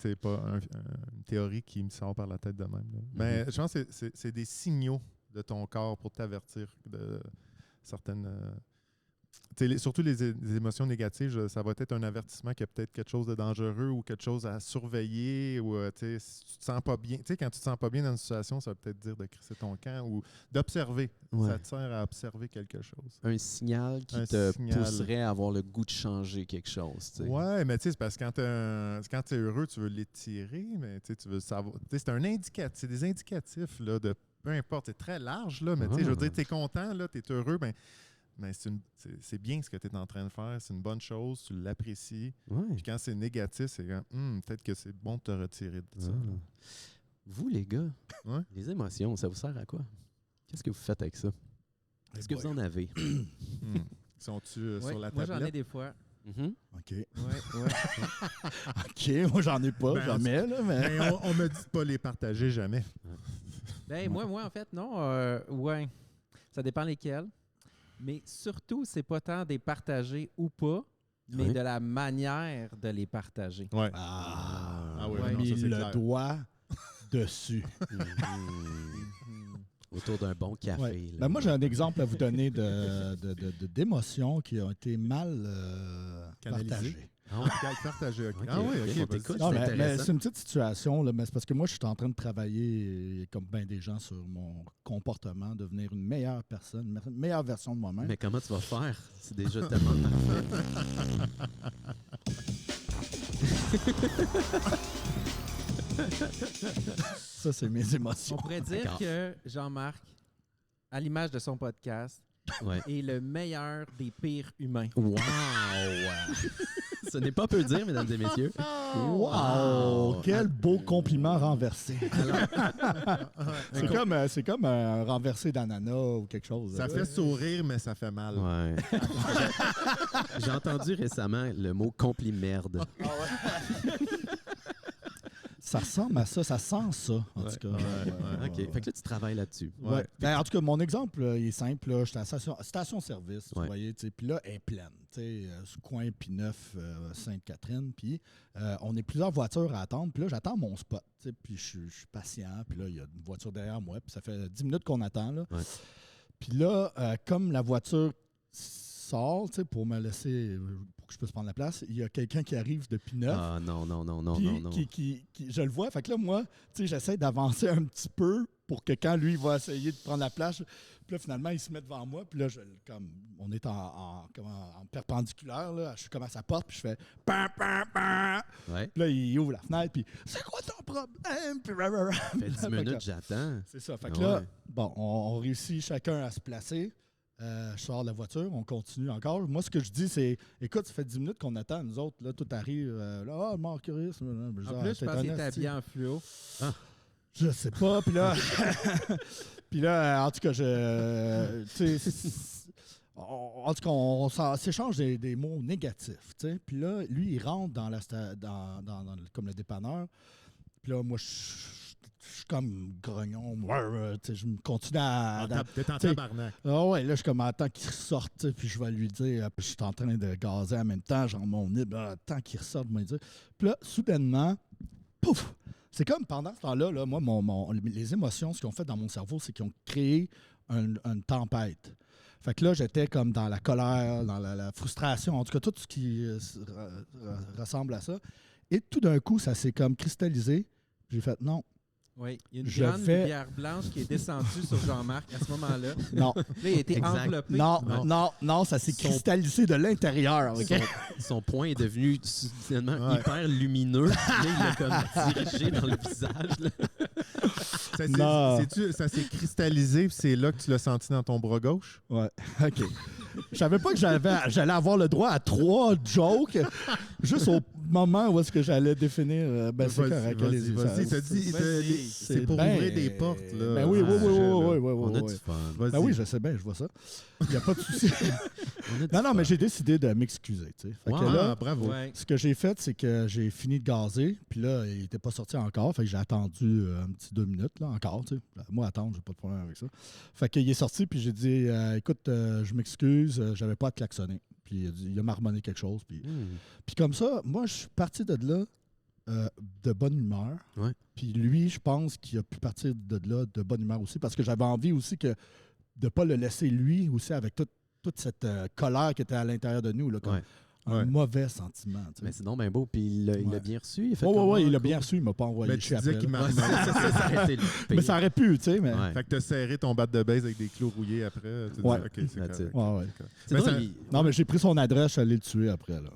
théorie qui me sort par la tête de même. Là. Mais je pense que c'est des signaux de ton corps pour t'avertir de certaines... surtout les émotions négatives, ça va être un avertissement qu'il y a peut-être quelque chose de dangereux ou quelque chose à surveiller ou si tu te sens pas bien. Quand tu te sens pas bien dans une situation, ça va peut-être dire de crisser ton camp ou d'observer. Ouais. Ça te sert à observer quelque chose. Un signal qui Un te signal. pousserait à avoir le goût de changer quelque chose. Tu sais. Ouais, mais tu sais, c'est parce que quand tu es heureux, tu veux l'étirer, mais tu veux savoir. C'est un indicatif. C'est des indicatifs là, de peu importe. C'est très large, là, mais je veux dire, tu es content, tu es heureux, mais c'est bien ce que tu es en train de faire. C'est une bonne chose, tu l'apprécies. Ouais. Puis quand c'est négatif, c'est comme peut-être que c'est bon de te retirer de ça. Ah. Vous, les gars, Ouais. les émotions, ça vous sert à quoi? Qu'est-ce que vous faites avec ça? Est-ce que vous en avez? Sont-tu Ouais, sur la moi, j'en ai tablette? des fois. Mhm. OK. Ouais. OK, moi, j'en ai pas, Ben, jamais, là, mais... Mais on me dit de pas les partager jamais. Ben, moi, en fait, non. Ouais. Ça dépend lesquels. Mais surtout, c'est pas tant des partager ou pas, mais Oui. de la manière de les partager. Ouais. Ah, oui, ouais, non, mis ça, c'est le clair. doigt dessus. Mhm. Autour d'un bon café. Ouais. là. Ben, moi, j'ai un exemple à vous donner d'émotions qui ont été mal Canalisées. partagées. Ah ouais. Partager, ok. Ok, Ah oui, ok, ok. on vas-y. t'écoute. Non, C'est mais intéressant. c'est une petite situation, là, mais c'est parce que moi, je suis en train de travailler, comme bien des gens, sur mon comportement, devenir une meilleure personne, une meilleure version de moi-même. Mais comment tu vas faire? C'est déjà tellement parfait. Ça, c'est mes On émotions. pourrait dire D'accord. que Jean-Marc, à l'image de son podcast, Ouais. est le meilleur des pires humains. Wow! Ce n'est pas peu dire, mesdames et messieurs. Wow! Quel beau compliment renversé. C'est comme un renversé d'ananas ou quelque chose. Ça fait sourire, mais ça fait mal. Ouais. J'ai entendu récemment le mot complimerde. Ça ressemble à ça, ça sent ça, en tout cas. OK. Fait que là, tu travailles là-dessus. Ouais. Ouais. Ben, en tout cas, mon exemple, là, il est simple. Là. J'étais à la station-service, Ouais. vous voyez, tu sais, puis là, elle est pleine. Tu sais, ce coin P9, Sainte-Catherine. Puis on est plusieurs voitures à attendre. Puis là, j'attends mon spot. Tu sais, puis je suis patient. Puis là, il y a une voiture derrière moi. Puis ça fait 10 minutes qu'on attend. Là. Ouais. Puis là, comme la voiture sort, tu sais, pour me laisser, pour que je puisse prendre la place, il y a quelqu'un qui arrive de P9. Ah non, non, non, non, Puis non, non. je le vois. Fait que là, moi, tu sais, j'essaie d'avancer un petit peu pour que quand lui va essayer de prendre la place, puis là, finalement, il se met devant moi. Puis là, comme on est en perpendiculaire, là, je suis comme à sa porte, puis je fais « Pam, pam, pam! » Ouais. Puis là, il ouvre la fenêtre, puis « C'est quoi ton problème? » Puis Ça fait 10 minutes, j'attends. c'est ça. Fait que Ah là, ouais. bon, on réussit chacun à se placer. Je sors de la voiture, on continue encore. Moi, ce que je dis, c'est écoute, ça fait 10 minutes qu'on attend, nous autres, là, tout arrive. Là, ah, mort curieux. En plus, je pense qu'il est habillé en fluo. Je sais pas. Puis là, puis là, en tout cas, tu sais, en tout cas, on s'échange des mots négatifs. Tu sais. Puis là, lui, il rentre dans comme le dépanneur. Puis là, moi, je suis comme grognon. Tu sais, je me continue à. T'es en t'sais, tabarnak. Ah ouais, là, je suis comme attends qu'il ressorte, tu sais, puis je vais lui dire, puis je suis en train de gazer en même temps, genre mon nez, attends qu'il ressorte, je vais lui dire. Puis là, soudainement, pouf! C'est comme pendant ce temps-là, là, moi, les émotions, ce qu'ils ont fait dans mon cerveau, c'est qu'ils ont créé une tempête. Fait que là, j'étais comme dans la colère, dans la frustration, en tout cas, tout ce qui ressemble à ça. Et tout d'un coup, ça s'est comme cristallisé. J'ai fait non. Oui, il y a une Je grande fais- lumière blanche qui est descendue sur Jean-marc à ce moment-là. Non, Là, il a été Exact. enveloppé. non, ça s'est cristallisé de l'intérieur. OK? Son poing est devenu soudainement Ouais. hyper lumineux. Là, il l'a comme dirigé dans le visage. Là. Ça, ça s'est cristallisé, puis c'est là que tu l'as senti dans ton bras gauche? Ouais, OK. Je savais pas que j'allais avoir le droit à 3 jokes juste au moment où est-ce que j'allais définir. Ben, c'est correct. Vas-y, vas-y. ça- T'as dit, Vas-y. c'est pour ben, ouvrir des portes, là. Ben oui, oui, à ce oui, sujet-là. oui, oui, oui, On a oui. du fun. Vas-y. Ben oui, je sais bien, je vois ça. Il n'y a pas de souci. On a du Non, fun. mais j'ai décidé de m'excuser. Tu sais. Fait que Wow. là, Ah, bravo. Ouais. ce que j'ai fait, c'est que j'ai fini de gazer, puis là, il n'était pas sorti encore. Fait que j'ai attendu un petit 2 minutes, là, encore. Tu sais. Moi, attendre, j'ai pas de problème avec ça. Fait qu'il est sorti, puis j'ai dit écoute, je m'excuse, j'avais pas à te klaxonner. Puis il a marmonné quelque chose. Puis comme ça, moi, je suis parti de là de bonne humeur. Ouais. Puis lui, je pense qu'il a pu partir de là de bonne humeur aussi, parce que j'avais envie aussi de ne pas le laisser lui aussi avec toute cette colère qui était à l'intérieur de nous, là, comme Ouais. un Ouais. mauvais sentiment. Tu sais. Mais c'est donc bien beau. Puis il l'a Ouais. bien reçu. Il a fait Oui, comme, oui, ah, il a cool. bien reçu, il m'a pas envoyé Mais tu chier disais après, qu'il là. m'a... Ouais, ça aurait été le Mais pire. ça aurait pu, tu sais, mais... Ouais. Fait que t'as serré ton bat de base avec des clous rouillés après. Tu dis, Ouais. OK, c'est That's correct. it. Ouais, ouais. C'est Mais drôle, ça- il- Non, mais j'ai pris son adresse, je suis allé le tuer après. Là.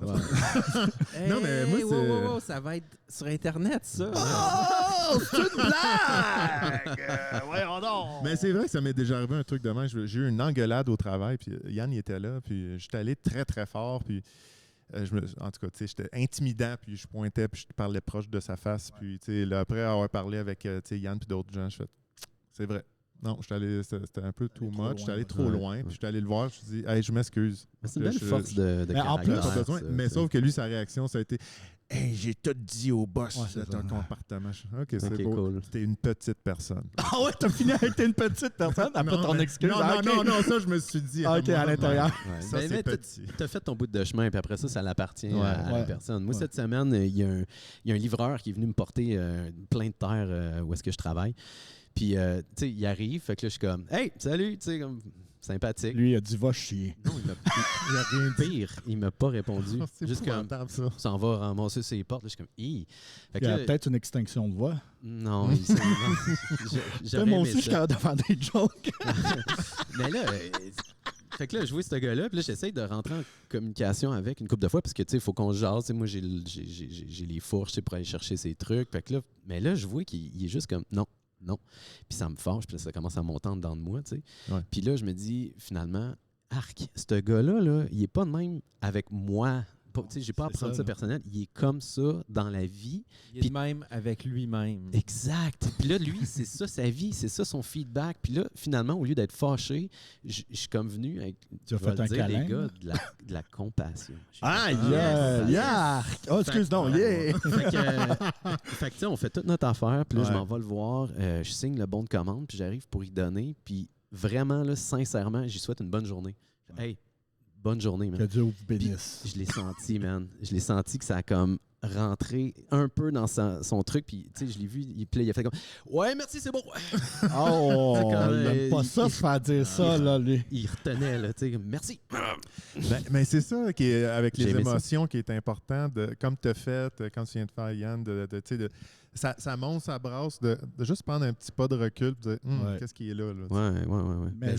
Hey, Non, mais moi, c'est- wow, ça va être sur Internet, ça. Oh, c'est une blague! Voyons donc! Mais c'est vrai que ça m'est déjà arrivé un truc de même. J'ai eu une engueulade au travail, puis Yann, il était là, puis j'étais allé très, très fort, puis en tout cas, tu sais, j'étais intimidant, puis je pointais, puis je parlais proche de sa face, puis tu sais, là, après avoir parlé avec tu sais, Yann puis d'autres gens, je fais c'est vrai. Non, c'était un peu too trop much, j'étais allé loin, trop ouais. loin, puis j'étais allé le voir, je lui dis hey, je m'excuse. Mais c'est une Là, belle je- force de Mais en plus, caractère, Pas besoin, ça, mais ça. sauf que lui, sa réaction, ça a été hey, j'ai tout dit au boss Ouais, de c'est ton ça. comportement. OK, c'est Ok, beau. cool. C'était une petite personne. Ah ouais, t'as fini avec une petite personne après Non, ton mais- excuse. Non, Ah, non, ok. non, non, ça, je me suis dit. Ah, OK, à l'intérieur. Ouais. Ça, Mais c'est t'as- petit. t'as fait ton bout de chemin, puis après ça, ça l'appartient à la Ouais. personne. Moi, Ouais. cette semaine, il y a un livreur qui est venu me porter plein de terre où est-ce que je travaille. Puis, tu sais, il arrive, fait que là, je suis comme « Hey, salut! » Tu sais, comme sympathique. Lui, il a dit va chier. Non, il a rien dit. Pire, il m'a pas répondu. C'est Juste comme épouvantable, ça. s'en va ramasser ses portes. Là, je suis comme Hi! Fait Il y a là, peut-être une extinction de voix. non, Tu sais, j'aurais moi aimé aussi, je suis ça. capable de faire des jokes. Mais là, Fait que là, je vois ce gars-là, puis là, j'essaye de rentrer en communication avec une couple de fois, parce que, tu sais, il faut qu'on jase. Tu sais, moi, j'ai les fourches, tu sais, pour aller chercher ces trucs. Fait que là, mais là, je vois qu'il est juste comme, non. Puis ça me fâche, puis là, ça commence à monter en dedans de moi, tu sais. Ouais. Puis là, je me dis, finalement, arc, ce gars-là, là, il est pas de même avec moi. Tu sais, j'ai pas à C'est prendre ça, ça là. personnel. Il est comme ça dans la vie. Il est de même avec lui-même. Exact. Puis là, lui, c'est ça sa vie, c'est ça son feedback. Puis là, finalement, au lieu d'être fâché, je suis comme venu avec, Tu as je vais fait le un dire, câlin, les gars, là? de la compassion. Ah, Yes. yeah! Oh, excuse, non, yeah! Fait que, tu sais, on fait toute notre affaire, puis là, je Ouais. m'en vais le voir, je signe le bon de commande, puis j'arrive pour y donner, puis vraiment, là, sincèrement, j'y souhaite une bonne journée. Hey, bonne journée, man. Que Dieu vous Puis, bénisse. je l'ai senti, man. Je l'ai senti que ça a comme rentré un peu dans son truc, puis, tu sais, je l'ai vu, il a fait comme « Ouais, merci, c'est bon! » Oh, Quand il n'aime pas ça, se faire dire ça, là, lui. Il retenait, là, tu sais, « Merci! » Mais c'est ça qui est avec J'ai les aimé ça. émotions qui est important, comme tu as fait, quand tu viens de faire, Yann, tu sais, ça monte, ça brasse, de juste prendre un petit pas de recul et dire Ouais. qu'est-ce qui est là. Tu sais. Ouais. Mais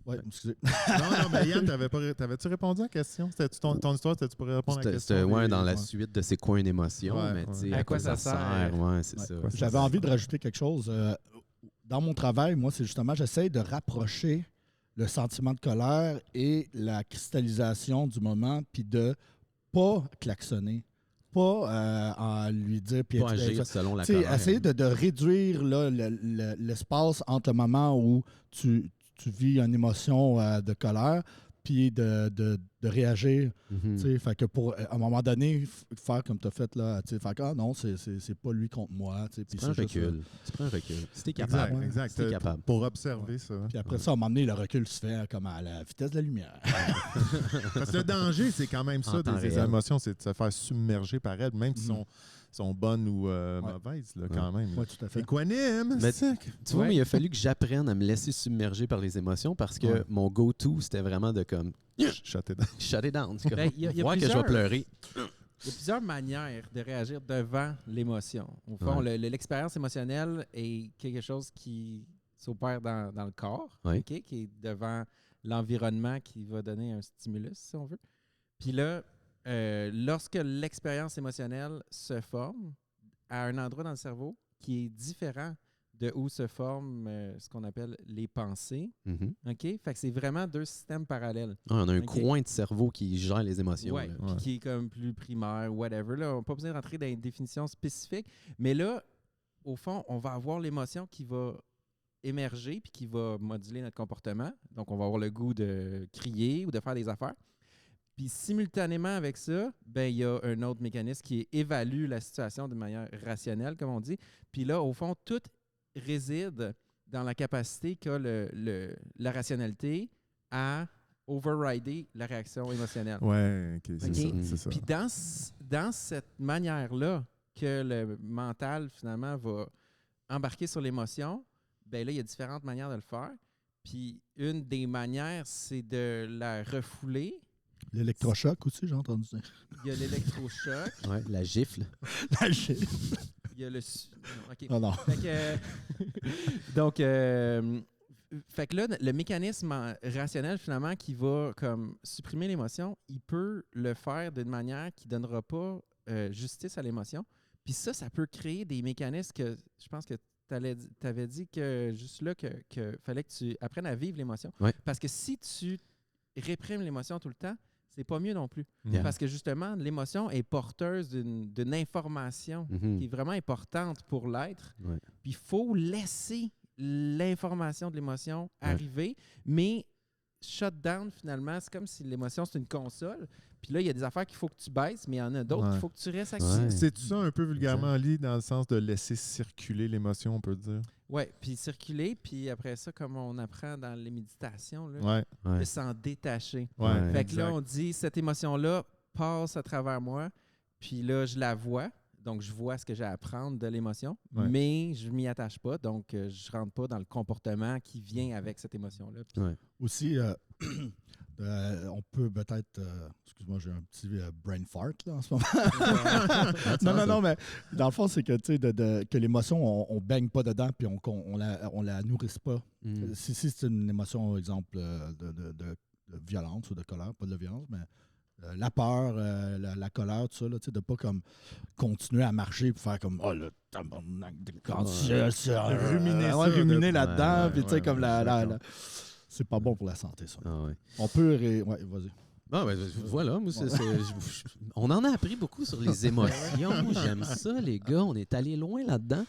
ouais, excusez. Non, mais Yann, t'avais-tu répondu à la question? C'était-tu ton histoire, tu pourrais répondre à la question? C'était ouais, dans la Ouais. suite de c'est quoi une émotion, Ouais, mais ouais. tu sais, À quoi ça sert? Ouais, c'est Ouais. ça. J'avais envie de rajouter quelque chose. Dans mon travail, moi, c'est justement, j'essaie de rapprocher le sentiment de colère et la cristallisation du moment, puis de pas klaxonner, pas en lui dire... puis Pas agir selon la tu sais, colère. essayer de réduire là, l'espace entre le moment où tu vis une émotion de colère, puis de réagir. Mhm. Tu sais, fait que pour, à un moment donné, faire comme tu as fait là, tu sais, faire que, ah non, c'est pas lui contre moi. Tu sais, Tu puis prends un c'est juste, recul. Tu prends un recul. Si t'es Exact, capable. ouais. exact. Si t'es capable. Pour observer ça. puis après ça, à un moment donné, le recul se fait comme à la vitesse de la lumière. Parce que le danger, c'est quand même En ça, temps des réel. émotions, c'est de se faire submerger par elles, même si Mhm. sont bonnes ou mauvaises, là, quand même. Oui, tout à fait. Équanime, Mais c'est- Tu vois, Ouais. mais il a fallu que j'apprenne à me laisser submerger par les émotions parce que Ouais. mon go-to, c'était vraiment de comme Shut it down. shut it down. C'est comme, Ben, il y a voir que je vais plusieurs- pleurer. Il y a plusieurs manières de réagir devant l'émotion. Au fond, Ouais. l'expérience émotionnelle est quelque chose qui s'opère dans le corps, Ouais. ok, qui est devant l'environnement qui va donner un stimulus, si on veut. Puis là, lorsque l'expérience émotionnelle se forme à un endroit dans le cerveau qui est différent de où se forment ce qu'on appelle les pensées, Mhm. ok? Fait que c'est vraiment deux systèmes parallèles. Ah, on a un Ok. coin de cerveau qui gère les émotions. Ouais, là. puis qui est comme plus primaire, whatever. Là, on n'a pas besoin de rentrer dans une définition spécifique. Mais là, au fond, on va avoir l'émotion qui va émerger puis qui va moduler notre comportement. Donc, on va avoir le goût de crier ou de faire des affaires. Puis simultanément avec ça, ben il y a un autre mécanisme qui évalue la situation de manière rationnelle, comme on dit. Puis là, au fond, tout réside dans la capacité qu'a la rationalité à overrider la réaction émotionnelle. Ouais, ok, c'est Ok. ça. C'est ça. Puis dans cette manière-là que le mental, finalement, va embarquer sur l'émotion, ben là, il y a différentes manières de le faire. Puis une des manières, c'est de la refouler. L'électrochoc aussi, j'ai entendu dire. Il y a l'électrochoc, Ouais, la gifle. il y a le... Non, OK. Non, non. Fait que, donc, fait que là, le mécanisme rationnel, finalement, qui va comme supprimer l'émotion, il peut le faire d'une manière qui ne donnera pas justice à l'émotion. Puis ça peut créer des mécanismes que je pense que tu avais dit que juste là, que fallait que tu apprennes à vivre l'émotion. Ouais. Parce que si tu réprimes l'émotion tout le temps, c'est pas mieux non plus. Yeah. Parce que justement, l'émotion est porteuse d'une information Mhm. qui est vraiment importante pour l'être. Ouais. Puis il faut laisser l'information de l'émotion Ouais. arriver, mais shut down, finalement, c'est comme si l'émotion, c'est une console. Puis là, il y a des affaires qu'il faut que tu baisses, mais il y en a d'autres Ouais. qu'il faut que tu restes actif. Ouais. C'est ça un peu vulgairement lit dans le sens de laisser circuler l'émotion, on peut dire. Oui, puis circuler, puis après ça, comme on apprend dans les méditations, là, Ouais, Ouais. de s'en détacher. ouais. Ouais. Fait que là, exact. on dit, cette émotion-là passe à travers moi, puis là, je la vois. Donc, je vois ce que j'ai à apprendre de l'émotion, Ouais. mais je m'y attache pas. Donc, je rentre pas dans le comportement qui vient avec cette émotion-là. Puis- Ouais. Aussi, on peut peut-être... excuse-moi, j'ai un petit brain fart là, en ce moment. Non, mais dans le fond, c'est que, tu sais, que l'émotion, on baigne pas dedans puis on la nourrisse pas. Mhm. Si c'est une émotion, exemple, de violence ou de colère, pas de la violence, mais la peur, la colère, tout ça, là, de ne pas comme continuer à marcher pour faire comme « Oh, le tabarnak de conscience! » ruminer là-dedans, puis tu sais, comme c'est pas bon pour la santé, ça. Ah ouais. On peut... Ouais, vas-y. Ah, ben, voilà, moi, on en a appris beaucoup sur les émotions. J'aime ça, les gars. On est allé loin là-dedans.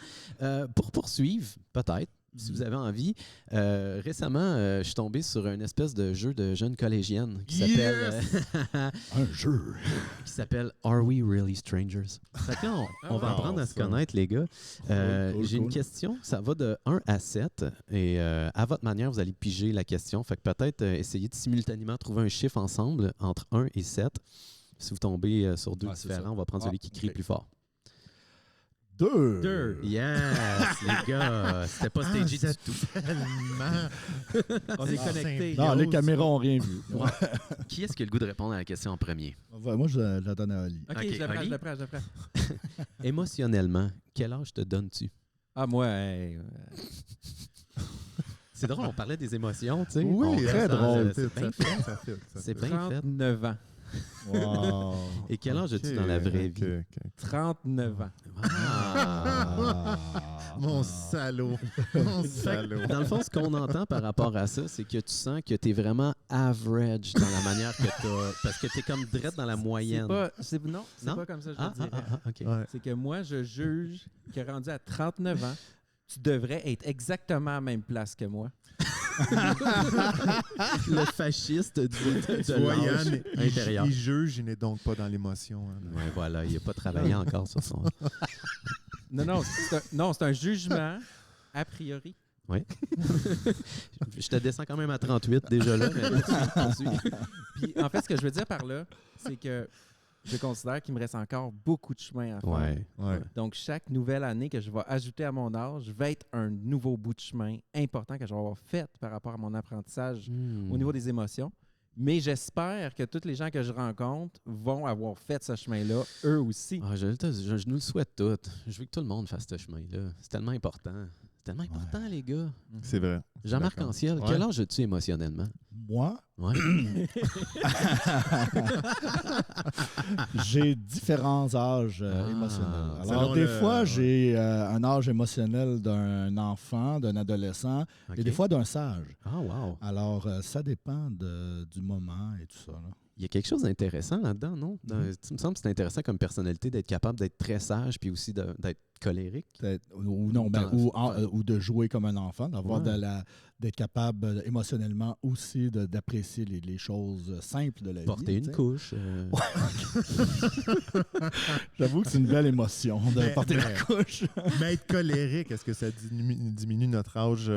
Pour poursuivre, peut-être, si vous avez envie, récemment, je suis tombé sur une espèce de jeu de jeunes collégiennes qui s'appelle... Un jeu! qui s'appelle Are We Really Strangers? Fait que là, on va apprendre à se connaître, les gars. J'ai une question, ça va de 1 à 7. Et à votre manière, vous allez piger la question. Fait que peut-être essayer de simultanément trouver un chiffre ensemble entre 1 et 7. Si vous tombez sur deux différents, on va prendre celui qui crie plus fort. 2. Yes, les gars. C'était pas stagé du tout. On est connectés. Non, les caméras n'ont rien vu. Ouais. Qui est-ce qui a le goût de répondre à la question en premier? Moi, je la donne à Ali. OK, Ok, je le Ali? prends. Émotionnellement, quel âge te donnes-tu? Ah, moi, C'est drôle, on parlait des émotions, tu sais. Oui, On très reste dans drôle. le- C'est bien fait. Ça fit. C'est bien fait. 39 ans. Wow. Et quel âge as-tu dans la vraie vie? 39 ans. Ah. Mon salaud. Mon salaud. Dans le fond, ce qu'on entend par rapport à ça, c'est que tu sens que tu es vraiment average dans la manière que tu as. Parce que tu es comme direct dans la moyenne. C'est Non? pas comme ça que je le dirais. OK. Ouais. C'est que moi, je juge que rendu à 39 ans, tu devrais être exactement à la même place que moi. Le fasciste de Tu vois, l'âge Yann, intérieur. il juge, il n'est donc pas dans l'émotion. Hein. Ouais, voilà, il n'a pas travaillé encore sur son... Non, c'est un jugement a priori. Oui. Je te descends quand même à 38 déjà là, mais poursuis. Puis en fait, ce que je veux dire par là, c'est que je considère qu'il me reste encore beaucoup de chemin à faire. Ouais. Donc, chaque nouvelle année que je vais ajouter à mon âge va être un nouveau bout de chemin important que je vais avoir fait par rapport à mon apprentissage au niveau des émotions. Mais j'espère que tous les gens que je rencontre vont avoir fait ce chemin-là, eux aussi. Ah, je nous le souhaite tous. Je veux que tout le monde fasse ce chemin-là. C'est tellement important. C'est tellement important, les gars. C'est vrai. Jean-Marc D'accord. Anciel, Ouais. quel âge as-tu émotionnellement? Moi, Ouais. j'ai différents âges émotionnels. Alors, Selon des le- fois, ouais. j'ai un âge émotionnel d'un enfant, d'un adolescent, OK. et des fois d'un sage. Ah, wow. Alors, ça dépend du moment et tout ça. Là. Il y a quelque chose d'intéressant là-dedans, non? Tu me semble que c'est intéressant comme personnalité d'être capable d'être très sage puis aussi d'être colérique. Peut-être, ou non, ben, ou de jouer comme un enfant, d'avoir d'être capable émotionnellement aussi d'apprécier les choses simples de la vie. Porter une tu sais. couche. J'avoue que c'est une belle émotion de Mais- porter la mais- couche. Mais être colérique, est-ce que ça diminue notre âge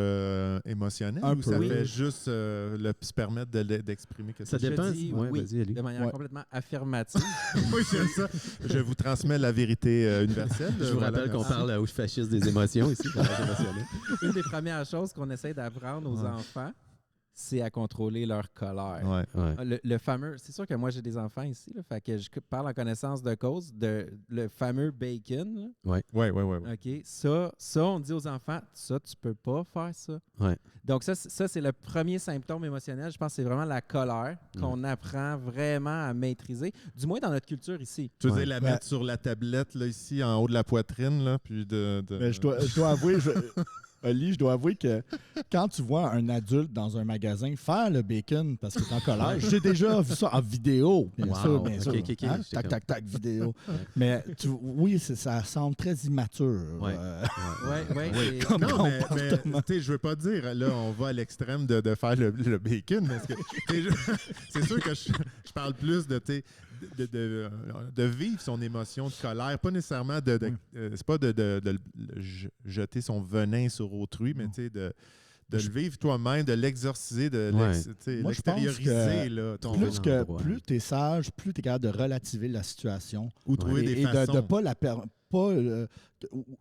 émotionnel Un ou ça peu. fait juste se permettre d'exprimer quelque Ça chose? dépend. dis Ouais, oui. vas-y, Ali. De manière Ouais. complètement affirmative. Oui, c'est ça. Je vous transmets la vérité universelle. Je vous rappelle qu'on parle aux fascistes des émotions ici. par l'âge émotionnel. Une des premières choses qu'on essaie d'apprendre aux enfants, c'est à contrôler leur colère. Ouais. Ouais. Le fameux, c'est sûr que moi j'ai des enfants ici, là, fait que je parle en connaissance de cause de le fameux bacon. Ouais. Là, OK, ça on dit aux enfants, ça tu peux pas faire ça. Ouais. Donc ça c'est le premier symptôme émotionnel. Je pense que c'est vraiment la colère qu'on apprend vraiment à maîtriser, du moins dans notre culture ici. Tu veux Ouais. dire la mettre sur la tablette là, ici en haut de la poitrine, là, puis Mais je dois avouer, Oli, je dois avouer que quand tu vois un adulte dans un magasin faire le bacon parce qu'il est en colère, j'ai déjà vu ça en vidéo, bien Wow. sûr, bien Ok, sûr. ok, ok. Hein? J'étais Tac, vidéo. Mais oui, ça semble très immature. Ouais. Ouais, Oui. c'est- Comme Non, mais comportement. tu sais, je veux pas dire, là, on va à l'extrême de faire le bacon, parce que tu sais, c'est sûr que je parle plus de vivre son émotion de colère, pas nécessairement c'est pas de jeter son venin sur autrui, mais tu sais, de le vivre toi-même, de l'exorciser, de Ouais. tu sais, Moi, je pense l'extérioriser, que là, ton Plus tu es sage, plus tu es capable de relativer la situation. ou trouver des Et façons. de pas la perdre.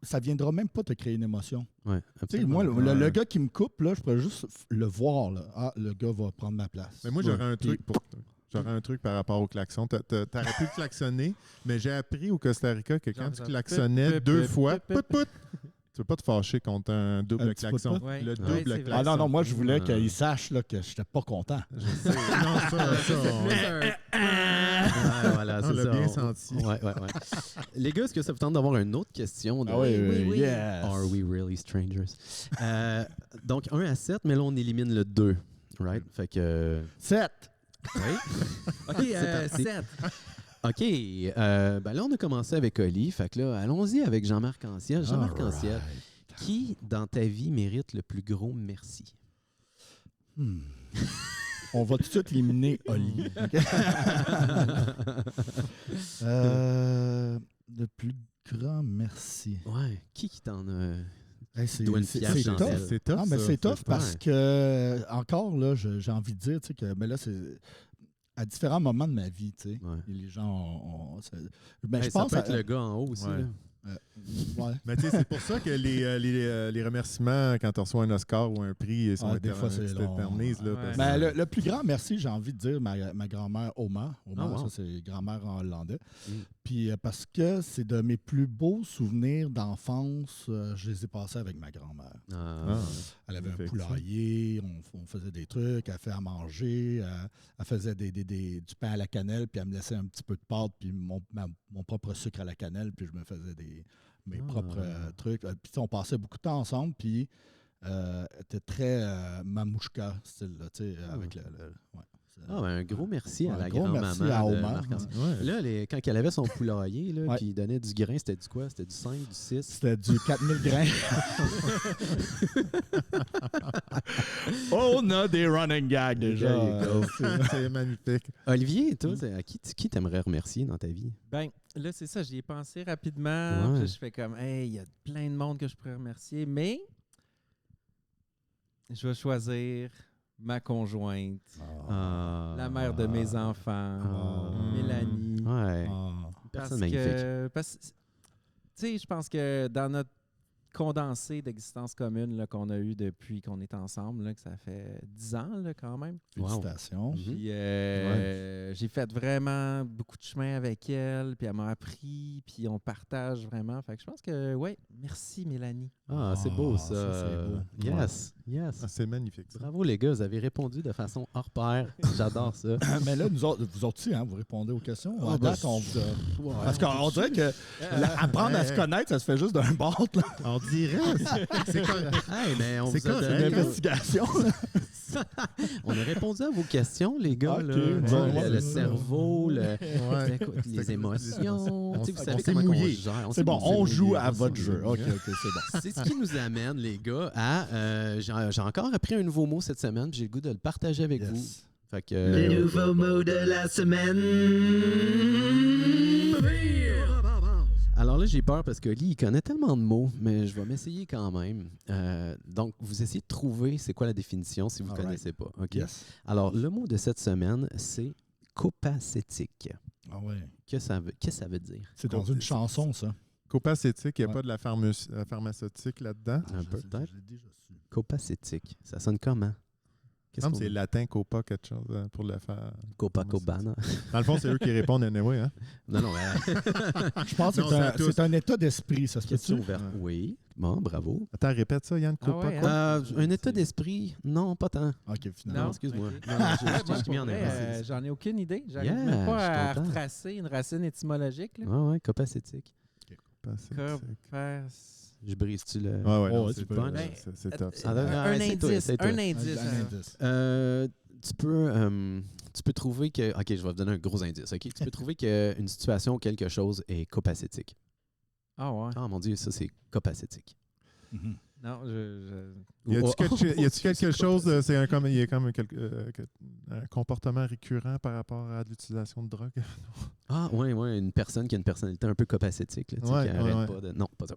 Ça viendra même pas te créer une émotion. Ouais, Tu sais, absolument. moi, le Ouais. gars qui me coupe, là, je pourrais juste le voir. Là. Ah, le gars va prendre ma place. Mais moi, j'aurais un Puis- truc pour toi. J'aurais un truc par rapport au klaxon. T'aurais pu klaxonner, mais j'ai appris au Costa Rica que quand Genre, tu genre, klaxonnais put, deux put, fois, put, put. pout, pout, Tu veux pas te fâcher contre un double Un petit klaxon. peu. Ouais. Le Ouais, double c'est vrai. klaxon. Ah non, moi, je voulais Ouais. qu'il sache là, que j'étais pas content. Je sais. Non, ça, Ouais, voilà, on c'est l'a ça. bien senti. Ouais. Les gars, est-ce que ça vous tente d'avoir une autre question? Ah oui, yes. Are we really strangers? Donc, 1 à 7, mais là, on élimine le 2. Right? Fait que... 7. Oui. OK, C'est parti. 7. OK. Ben là, on a commencé avec Oli. Fait que là, allons-y avec Jean-Marc Anciel. Jean-Marc Anciel, qui, dans ta vie, mérite le plus gros merci? On va tout de suite éliminer Oli. OK? Le plus grand merci. Ouais. Qui t'en a... Hey, c'est Doit une c'est- fière c'est chandelle. tough. C'est tough, Ah, mais ça. c'est tough parce Ouais. que, encore là, j'ai envie de dire tu sais, que mais là, c'est à différents moments de ma vie. Tu sais, Ouais. et les gens ben, Hey, je ça pense peut être le gars en haut aussi. Ouais. là. ouais. Mais tu sais, c'est pour ça que les remerciements, quand tu reçois un Oscar ou un prix, ils sont Ah, des fois, c'est long. éternisent, là, Ouais. parce Ben, que- le plus grand merci, j'ai envie de dire ma grand-mère Oma. Oma, Ah, wow. ça, c'est grand-mère en hollandais. Mm. Puis parce que c'est de mes plus beaux souvenirs d'enfance, je les ai passés avec ma grand-mère. Ah. Elle avait un Fait que poulailler, on faisait des trucs, elle fait à manger, elle faisait du pain à la cannelle, puis elle me laissait un petit peu de pâte, puis mon propre sucre à la cannelle, puis je me faisais mes propres trucs. Puis tu sais, on passait beaucoup de temps ensemble, puis elle était très mamouchka style, là, tu sais, avec le ouais. Ah, ben, un gros merci à Ouais, la un gros grand-maman merci à de Oma. Marc-Ancel. Ouais. Là, quand elle avait son poulailler, là, Ouais. puis il donnait du grain, c'était du quoi? C'était du 5, du 6? C'était du 4000 grains. On a des running gags déjà. There you go. C'est magnifique. Olivier, toi, à qui t'aimerais remercier dans ta vie? Ben, là, c'est ça, j'y ai pensé rapidement. Ouais. Puis je fais comme, hey, il y a plein de monde que je pourrais remercier, mais je vais choisir ma conjointe, la mère de mes enfants, Mélanie. Ouais. Ah. Personne magnifique. Parce tu sais, je pense que dans notre condensé d'existence commune là, qu'on a eu depuis qu'on est ensemble, là, que ça fait 10 ans là, quand même. Wow. Félicitations. Mhm. Puis j'ai fait vraiment beaucoup de chemin avec elle, puis elle m'a appris, puis on partage vraiment. Fait que je pense que, ouais, merci Mélanie. Ah, c'est beau, ça. ça, c'est beau. Yes, yes. Ah, c'est magnifique, ça. Bravo, les gars, vous avez répondu de façon hors pair. J'adore ça. Mais là, vous autres aussi, hein, vous répondez aux questions. Ah, À ben, date, on vous a- Parce qu'on dirait que apprendre à se connaître, ça se fait juste d'un bord. Là. On dirait. C'est correct. Hey, mais on C'est vous a correct. donné- Une investigation. On a répondu à vos questions, les gars. Ok, là. ouais, Le ouais. cerveau, Ouais. les émotions. On Tu sais, vous s'est savez comment on mouillé. gère. C'est bon, s'est on mouillé, joue à s'est votre jeu. mouillé. OK, c'est bon. C'est ce qui nous amène, les gars, à... j'ai encore appris un nouveau mot cette semaine, puis j'ai le goût de le partager avec vous. Yes. Fait que, Le nouveau mot de la semaine. alors là, j'ai peur parce que Lee, il connaît tellement de mots, mais je vais m'essayer quand même. Donc, vous essayez de trouver c'est quoi la définition si vous ne All right. connaissez pas. OK? Yes. Alors, le mot de cette semaine, c'est copacétique. Ah ouais. Qu'est-ce que ça veut dire? C'est dans une chanson, ça. Copacétique, il n'y a Ouais. pas de la pharmaceutique là-dedans. Un peu, peut-être. Je l'ai déjà su. Copacétique. Ça sonne comment? Qu'est-ce Comme qu'on c'est dit? latin copa quelque chose pour le faire. Copacabana. Dans le fond, c'est eux qui répondent anyway, hein? Non, non, mais... Je pense que Non, c'est à tous. c'est un état d'esprit, ça se Question peut-tu? ouverte. Oui. Bon, bravo. Attends, répète ça, Yann. Ah Copa, ouais, quoi? Un état d'esprit? Non, pas tant. OK, Non, finalement. excuse-moi. ok. Non, non, je t'ai mis en Pour vrai, erreur. j'en ai aucune idée. J'arrive Yeah, même pas je suis à content. retracer une racine étymologique. Là. Ouais, copacétique. Copacétique. Je brise-tu le... Ouais, ouais, Oh, non, ouais, c'est tu peux. pas- Ben, c'est top, ça. Ah, un c'est toi, indice. c'est toi. Un indice. Un indice. Tu peux trouver que... OK, je vais vous donner un gros indice. OK? Tu peux trouver qu'une situation ou quelque chose est copacétique. Ah ouais. Ah, mon Dieu, ça, c'est copacétique. Mhm. Non, Y a-tu Oh, quelque chose, il y a comme un comportement récurrent par rapport à l'utilisation de drogue? Ah, oui, une personne qui a une personnalité un peu copacétique, là, tu sais, Ouais, qui ouais, arrête ouais. pas de... Non, pas ça.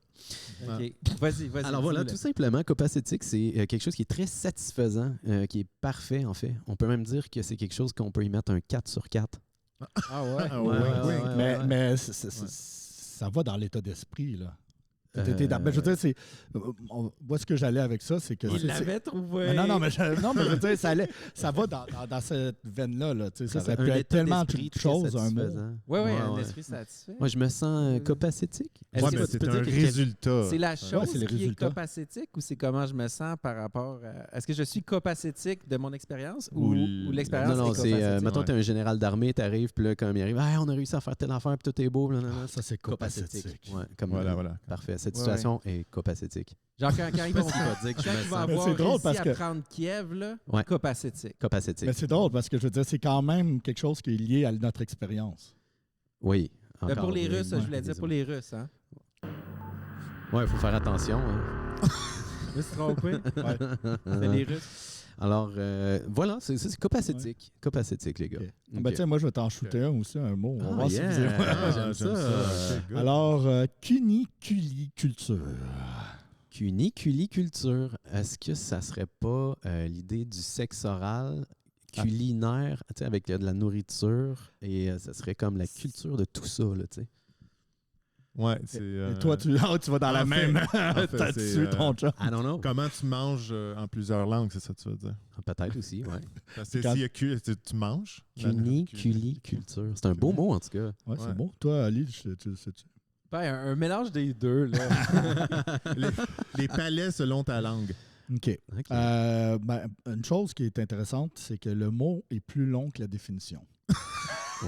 OK. Vas-y. Alors voilà, dis-le. tout simplement, copacétique, c'est quelque chose qui est très satisfaisant, qui est parfait, en fait. On peut même dire que c'est quelque chose qu'on peut y mettre un 4 sur 4. Ah ouais. Ah Ouais, ouais, ouais, ouais. ouais. Mais ça va dans l'état d'esprit, là. Ben, je veux dire, moi, ce que j'allais avec ça, c'est que... Il l'avait trouvé. Mais non, mais je veux dire, ça va dans cette veine-là. Là, tu sais, ça Un peut être état tellement d'esprit de choses, très un mot. satisfaisant. Oui, Ouais, un ouais. esprit satisfait. Moi, je me sens copacétique. Est-ce Ouais, que mais tu c'est peux un dire que résultat. c'est la chose c'est les qui est résultats. copacétique ou c'est comment je me sens par rapport à... Est-ce que je suis copacétique de mon expérience Ou ou l- l'expérience Non, est c'est. copacétique? Mettons, Ouais. t'es un général d'armée, t'arrives, puis là, quand il arrive, on a réussi à faire telle affaire, puis tout est beau. Ça, c'est copacétique. Ouais, comme Voilà. Parfait. Cette Ouais, situation est copacétique. Genre quand ils vont, dire que je quand me ils vont sens avoir c'est drôle réussi parce à que- prendre Kiev, là, Ouais. copacétique. Copacétique. Mais c'est drôle parce que, je veux dire, c'est quand même quelque chose qui est lié à notre expérience. Oui. Ben, pour Encore, les oui. Russes, je voulais dire pour les Russes. Hein? Ouais, il faut faire attention. Hein. Je me suis trompé. C'est les Russes. Alors, voilà, c'est copacétique. Copacétique, les gars. Ok. Ok. Ben, tiens, moi, je vais t'en shooter un aussi, un mot. On va Ah, voir si yeah. vous aimez. Ah, j'aime ça. Ok, good. Alors, cuniculiculture. Cuniculiculture, est-ce que ça serait pas l'idée du sexe oral culinaire, tu sais, avec de la nourriture, et ça serait comme la culture de tout ça, là, tu sais. Ouais, c'est. Et toi, tu vas dans la en fait- même. en fait, T'as c'est, tué ton chum. I don't know. Comment tu manges en plusieurs langues, c'est ça que tu veux dire? Peut-être aussi, ouais. Parce que Quand- s'il y a tu manges. Cuniculiculture. C'est un beau mot, en tout cas. Ouais, c'est Ouais. beau. Toi, Ali, tu le sais-tu? Ben, un mélange des deux. Là. Les palais selon ta langue. OK. Ok. Ben, une chose qui est intéressante, c'est que le mot est plus long que la définition. Oh,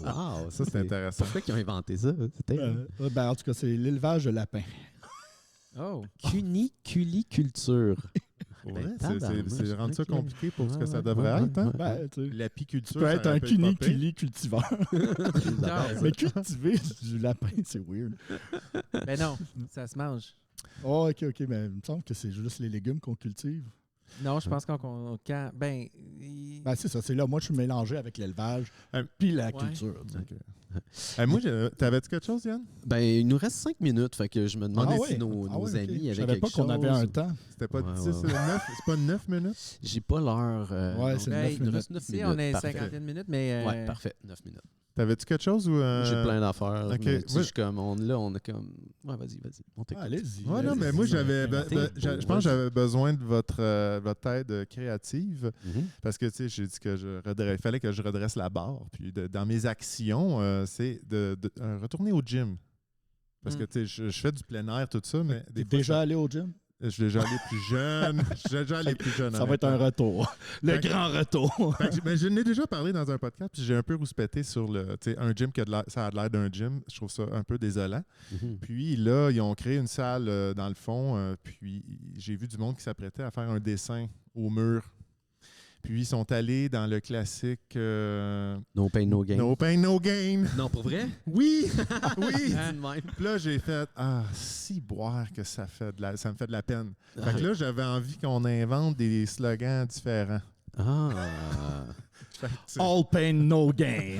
wow. Ça, c'est intéressant. Pourquoi ils ont inventé ça? C'était Ben, en tout cas, c'est l'élevage de lapins. Oh. cuniculiculture. Ouais, Ben, c'est tabarnouche, rendre ça ok. compliqué pour ce que Ouais, ça ouais, devrait ouais, être. Hein? ouais. Ben, tu sais, L'apiculture, tu peux être ça un aurait pu être pas pire. cuniculi cultiveur. J'adore Mais cultiver du lapin, c'est weird. Ben non, ça se mange. Oh, OK, mais il me semble que c'est juste les légumes qu'on cultive. Non, je pense qu'on ben, Ben, c'est ça. C'est là, moi, je suis mélangé avec l'élevage puis la culture. tu sais. Moi, t'avais-tu quelque chose, Yann? Ben, il nous reste 5 minutes, fait que je me demandais Ah si ouais? nos Ah ouais, amis ok. avaient Je savais quelque pas chose. qu'on avait un temps. C'était pas Ouais, 10, ouais, ouais. 9, c'est pas 9 minutes? J'ai pas l'heure. Ouais, donc, c'est Ben, 9 il nous reste 9 ici, minutes. on est Parfait. 51 minutes, mais... Ouais, parfait. 9 minutes. T'avais-tu quelque chose ou. J'ai plein d'affaires. ok. Mais tu sais, Moi- je suis comme, on a comme. Ouais, vas-y, on t'écoute. Ah, allez-y. Ouais, non, allez-y. mais moi, j'avais. T'es je beau, pense que j'avais besoin de votre aide créative. Mhm. Parce que, tu sais, j'ai dit que il fallait que je redresse la barre. Puis, dans mes actions, c'est de retourner au gym. Parce que, tu sais, je fais du plein air, tout ça, mais T'es des fois, déjà allé au gym? je suis déjà allé plus jeune. Je suis déjà allé plus jeune. Ça va être un retour. Le Fait que- grand retour. Mais je n'ai déjà parlé dans un podcast, puis j'ai un peu rouspété sur un gym qui a de l'air, ça a l'air d'un gym. Je trouve ça un peu désolant. Mhm. Puis là, ils ont créé une salle dans le fond, puis j'ai vu du monde qui s'apprêtait à faire un dessin au mur. Puis ils sont allés dans le classique No pain, no gain. No pain, no gain. Non, pour vrai? Oui, oui. Dis de même. Puis là, j'ai fait si boire que ça me fait de la peine. Fait que là, j'avais envie qu'on invente des slogans différents. Ah. Fait que, tu sais, All pain, no gain.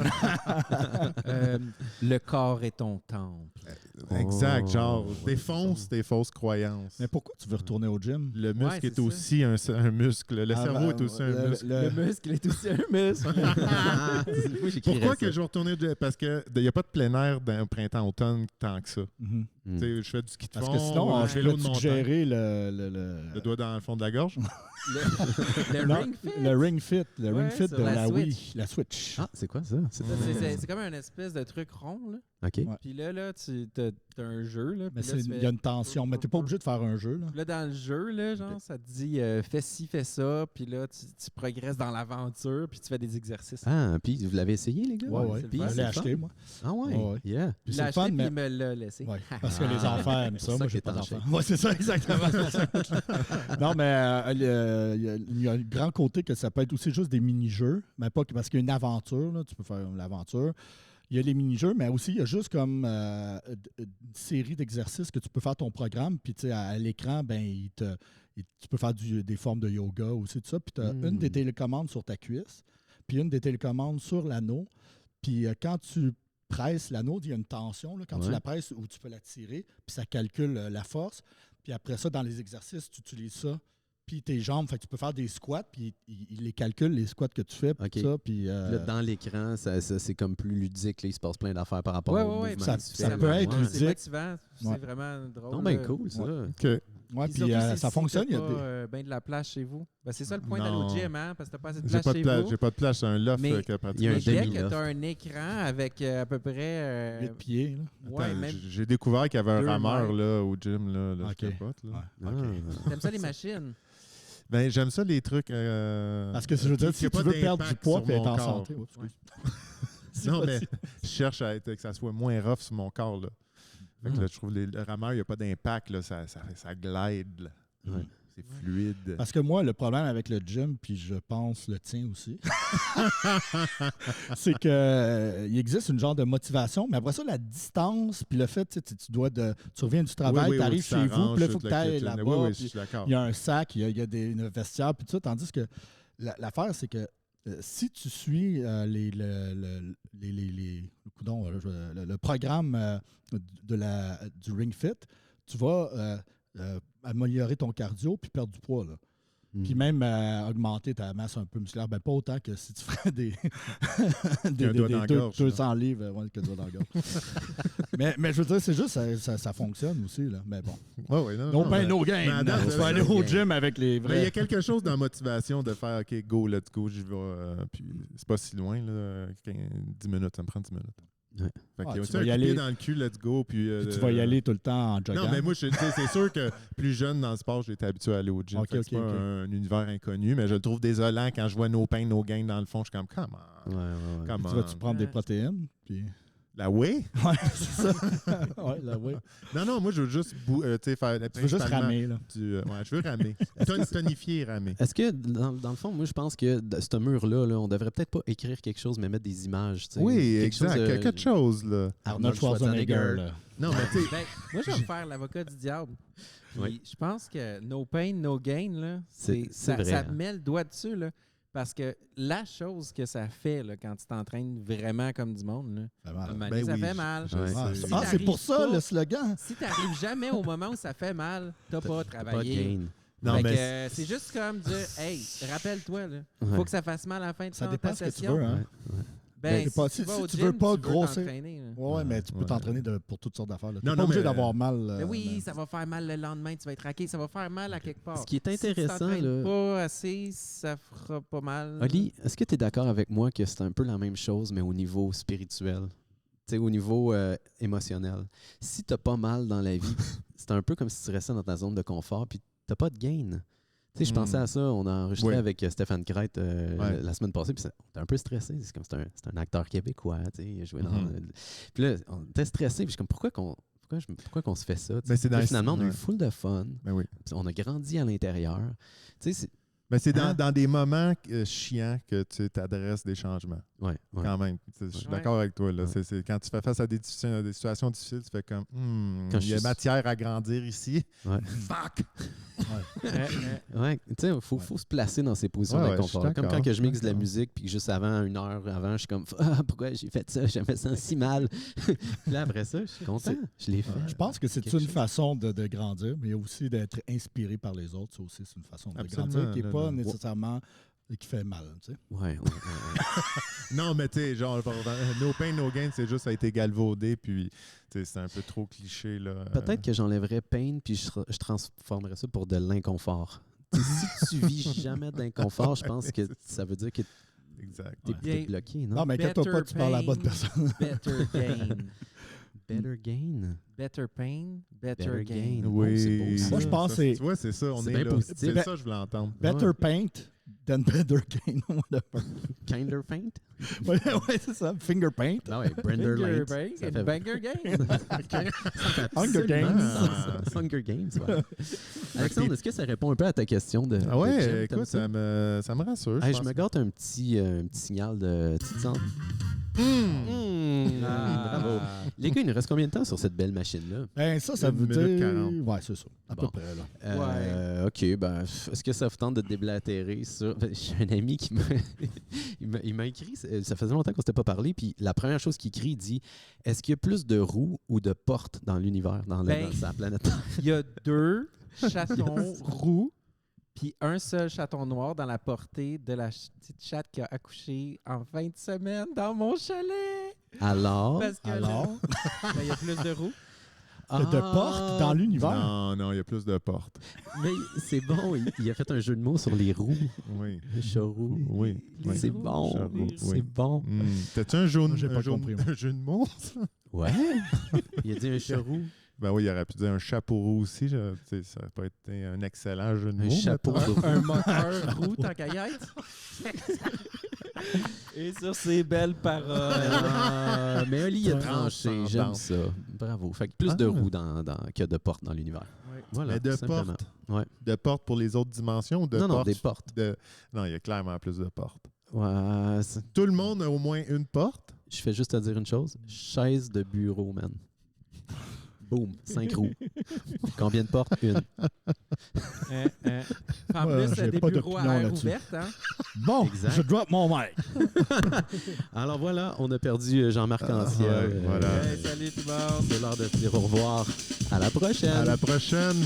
le corps est ton temple. exact, Oh, genre ouais, défonce tes fausses croyances. Mais pourquoi tu veux retourner au gym? Le muscle c'est est ça. aussi un muscle. Le Ah, cerveau ben, est aussi un muscle. Le muscle est aussi un muscle. Moi, j'écrirais Pourquoi ça. que je vais retourner? Parce qu'il n'y a pas de plein air d'un printemps-automne tant que ça. Mhm. Mm. Tu sais, je fais du ski de Parce fond, que sinon, un je vélo peux de montagne. suggérer Le doigt dans le fond de la gorge. le Non, ring fit. le Ring Fit. Le Ouais, Ring Fit sur de la la Wii. Switch. La Switch. Ah, c'est quoi ça? C'est comme un espèce de truc rond. Là. OK. Ouais. Puis là tu as un jeu. Là, Mais puis là, tu il fais- y a une tension. Mais t'es pas obligé de faire un jeu. Là. Là, dans le jeu, là, genre, ça te dit fais ci, fais ça, puis là, tu progresses dans l'aventure, puis tu fais des exercices. Ah, puis vous l'avez essayé, les gars? Ouais, ouais. c'est Puis le Je fun. l'ai c'est acheté, fun. moi. Ah ouais? Ouais, ouais. Yeah. Puis Il c'est l'a le acheté, fun, puis mais... il me l'a laissé. Ouais, parce que Ah. les enfants aiment C'est ça. ça Moi, qui j'ai est pas en d'enfants. shape. Ouais, c'est ça, exactement. Non, mais il y a un grand côté que ça peut être aussi juste des mini-jeux, mais pas que, parce qu'il y a une aventure, là, tu peux faire l'aventure. Il y a les mini-jeux, mais aussi, il y a juste comme une série d'exercices que tu peux faire ton programme, puis tu sais, à l'écran, ben, tu peux faire des formes de yoga aussi, tout ça, puis tu as une des télécommandes sur ta cuisse, puis une des télécommandes sur l'anneau, puis quand tu presses l'anneau, il y a une tension, là, quand tu Ouais. la presses, où tu peux la tirer, puis ça calcule la force, puis après ça, dans les exercices, tu utilises ça, puis tes jambes. Fait que tu peux faire des squats, puis il les calcule, les squats que tu fais, puis OK. tout ça. Puis, Là, dans l'écran, c'est comme plus ludique. Là, il se passe plein d'affaires par rapport Ouais, au ouais, mouvement ça- que tu ça fais. peut être Ouais. ludique. C'est motivant. C'est Ouais. vraiment drôle. Non, ben là. cool, ça. OK. ouais, Puis puis surtout, ça si fonctionne. Il y a t'as des... pas ben de la place chez vous. Ben, c'est ça le point d'aller Non. au gym, hein? Parce que t'as pas assez de J'ai place pas de chez place, vous. j'ai pas de place, c'est un loft Mais que il y a un pratiquement. Mais dès que demi-loft. tu as un écran avec à peu près... 8 pieds. Là. ouais, Attends, même... J'ai découvert qu'il y avait un 2 rameur mètres. là, au gym. Là, OK. je capote, là. Ouais, OK. Ah. T'aimes ça les machines? Ben, j'aime ça les trucs. Parce que je veux dire, qu'il y si ait tu pas veux perdre du d'impact poids sur et être mon en corps. santé. Oups, excuse. Non, mais je cherche à être, que ça soit moins rough sur mon corps. Là. Fait que là, je trouve le rameur, il n'y a pas d'impact. Là, ça glide. Là. Ouais. C'est fluide. Parce que moi, le problème avec le gym, puis je pense le tien aussi, c'est qu'il existe une genre de motivation, mais après ça, la distance, puis le fait, tu reviens du travail, tu arrives chez vous, puis là, il faut que tu ailles là-bas. Oui, je puis suis d'accord. il y a un sac, il y a une vestiaire, puis tout ça. Tandis que l'affaire, c'est que si tu suis le programme du Ring Fit, tu vas améliorer ton cardio puis perdre du poids. Là. Puis même augmenter ta masse un peu musculaire. Ben, pas autant que si tu ferais des, Qu'un doigt dans la gorge, 200 livres que doigt dans la gorge. mais je veux dire, c'est juste ça fonctionne aussi. Là. Mais bon. Ouais, non, No non, pain, mais- no gain. mais à date, Tu vas c'est aller ça. au gym avec les Mais il y vrais. a quelque chose dans la motivation de faire OK, go, let's go, j'y vais. Puis c'est pas si loin, là, 10 minutes, ça me prend 10 minutes. Ouais. Fait Ah, que, tu un vas y coup de aller- pied dans le cul, let's go. Puis, Puis tu vas y aller tout le temps en jogging. Non, mais moi, tu sais, c'est sûr que plus jeune dans le sport, j'ai été habitué à aller au gym. Ok, Fait que c'est ok, pas ok. un univers inconnu, mais je le trouve désolant quand je vois no pain, no gain dans le fond. Je suis comme, come on. Ouais, ouais, ouais. Come Tu on. vas-tu prendre des protéines? Puis... La whey? Ouais, c'est ça. Ouais, là, oui. Non, moi, je veux juste tu sais, faire. Tu veux juste ramer, là. Ouais, je veux ramer. Tonifier et ramer. Est-ce que, dans le fond, moi, je pense que ce mur-là, là, on devrait peut-être pas écrire quelque chose, mais mettre des images. tu sais. Oui, Quelque chose exact. de- Quelque chose, là. Arnold Schwarzenegger, là. Non, mais tu sais. Ben, moi, je vais me faire l'avocat du diable. Puis Oui. je pense que no pain, no gain, là, C'est ça vrai, te hein. met le doigt dessus. Là, parce que la chose que ça fait là, quand tu t'entraînes vraiment comme du monde, là, Ça va. à un moment Ben donné, ça oui, fait mal. je Ouais. sais. Ah, Si c'est t'arrives pour ça pas- le slogan. Si tu n'arrives jamais au moment où ça fait mal, tu n'as pas Pas de travaillé. gain. Non, Fait mais que, c'est juste comme dire, hey, rappelle-toi, là, Ouais. faut que ça fasse mal à la fin de Ça ta dépend ce que tu session. veux, hein. Ben, C'est pas- si tu vas si au tu gym, veux pas grossir- t'entraîner, là. Ouais, mais tu peux Ouais. t'entraîner pour toutes sortes d'affaires. Tu n'es Non, pas non, obligé mais- d'avoir mal. Mais oui, mais- ça va faire mal le lendemain, tu vas être raqué, ça va faire mal à quelque part. Ce qui est Si tu intéressant, t'entraînes là- pas assez, ça fera pas mal. Oli, est-ce que tu es d'accord avec moi que c'est un peu la même chose, mais au niveau spirituel? Tu sais, au niveau émotionnel. Si tu pas mal dans la vie, c'est un peu comme si tu restais dans ta zone de confort, puis tu pas de gain. Tu sais, je pensais à ça, on a enregistré Oui. avec Stéphane Crête Ouais. la semaine passée, puis on était un peu stressé. C'est comme c'est un acteur québécois, tu sais, il a joué dans. Mhm. Puis là, on était stressé, puis je suis comme pourquoi qu'on se fait ça? tu sais? Mais c'est Puis dans- finalement, on a eu ouais. full de fun. Ben oui. Puis on a grandi à l'intérieur. Tu sais, c'est. Mais c'est Hein? dans des moments chiants que tu t'adresses des changements, Ouais, ouais. quand même. Je suis Ouais. d'accord avec toi. Là. Ouais. C'est quand tu fais face à des situations difficiles, tu fais comme Quand il y a je suis- matière à grandir ici. Ouais. Fuck! Ouais, tu sais, il faut se placer dans ces positions Ouais, ouais, d'inconfort. je suis Comme d'accord, quand que je je suis mixe de la d'accord. musique, puis que juste avant, 1 heure avant, je suis comme pourquoi j'ai fait ça? Je me sens si mal. Puis là, après ça, je suis content. Je l'ai fait. Je pense que c'est Quelque une chose. façon de grandir, mais il y a aussi d'être inspiré par les autres. Ça aussi, c'est une façon de Absolument, grandir qui n'est non, pas non. nécessairement qui fait mal. Tu sais. Ouais, Non, mais tu sais, genre, no pain, no gain, c'est juste ça a été galvaudé, puis tu sais, c'est un peu trop cliché. Là. Peut-être que j'enlèverais pain, puis je transformerais ça pour de l'inconfort. Tu sais, si tu vis jamais d'inconfort, je pense que ça veut dire que Exact. t'es ouais. peut-être bloqué, non? Non, mais inquiète-toi pas, tu parles à la bonne pain, personne. Better gain. Better gain. Better pain, better, Better gain. gain. Oui. c'est beau, ça. Moi, je pense que c'est- Tu vois, c'est ça, on c'est est bien là. positif. C'est Ben- ça que je voulais entendre. Better paint than better gain. Whatever. Kinder faint? ouais, c'est ça. Finger paint. Non, ouais, Brender Finger Light. break Ça and fait banger gain. Hunger Games. Ah. Hunger Games, ouais. Alexandre, est-ce que ça répond un peu à ta question de. Ah de ouais, gym? T'aimes écoute, ça me rassure. Hey, je je me pense. gâte un petit signal de. Tu te sens- Ah. Bravo. Les gars, il nous reste combien de temps sur cette belle machine-là? Ben, ça 1 veut minute dire. 40. Ouais, c'est ça. À Bon. peu près. Là. OK, ben, est-ce que ça vous tente de déblatérer sur. J'ai un ami qui m'a. il m'a écrit, ça faisait longtemps qu'on ne s'était pas parlé, puis la première chose qu'il écrit, il dit est-ce qu'il y a plus de roues ou de portes dans l'univers, dans Ben, sa planète Terre? Il y a 2 chatons roux, puis un seul chaton noir dans la portée de la petite chatte qui a accouché en fin de semaine dans mon chalet. Alors, Parce que Alors? il y a plus de roues. De portes dans l'univers. Non, il y a plus de portes. Mais c'est bon, il a fait un jeu de mots sur les roues. Oui. Le chat-roux. Oui. oui. C'est bon. Chat-roux, C'est oui. bon. T'as-tu un jaune, J'ai pas compris, moi. un jeu de mots, ça? Ouais. Il a dit un chat-roux. Ben oui, il aurait pu dire un chapeau roux aussi. Ça aurait pas été un excellent jeu de Un mots. chapeau mettons. roux. Un moteur roux tant qu'à y être. Et sur ces belles paroles. Mais Ali, il a Ouais. tranché. J'aime ça. Bravo. Fait que plus de Ah. roues que de portes dans l'univers. Ouais. Voilà, Mais de tout simplement. portes. Ouais. De portes pour les autres dimensions ou de Non, portes? non, des portes. Non, il y a clairement plus de portes. Ouais, Tout le monde a au moins une porte? je fais juste te dire une chose. Chaise de bureau, man. Boum, 5 roues. Combien de portes? Une. En Ouais, plus, j'ai des pas bureaux à d'opinion air là-dessus. ouverte. Hein? Bon, Exact. je drop mon mic. Alors voilà, on a perdu Jean-Marc Anciel. ouais, voilà. Hey, salut tout le monde. C'est l'heure de se dire au revoir. À la prochaine. À la prochaine!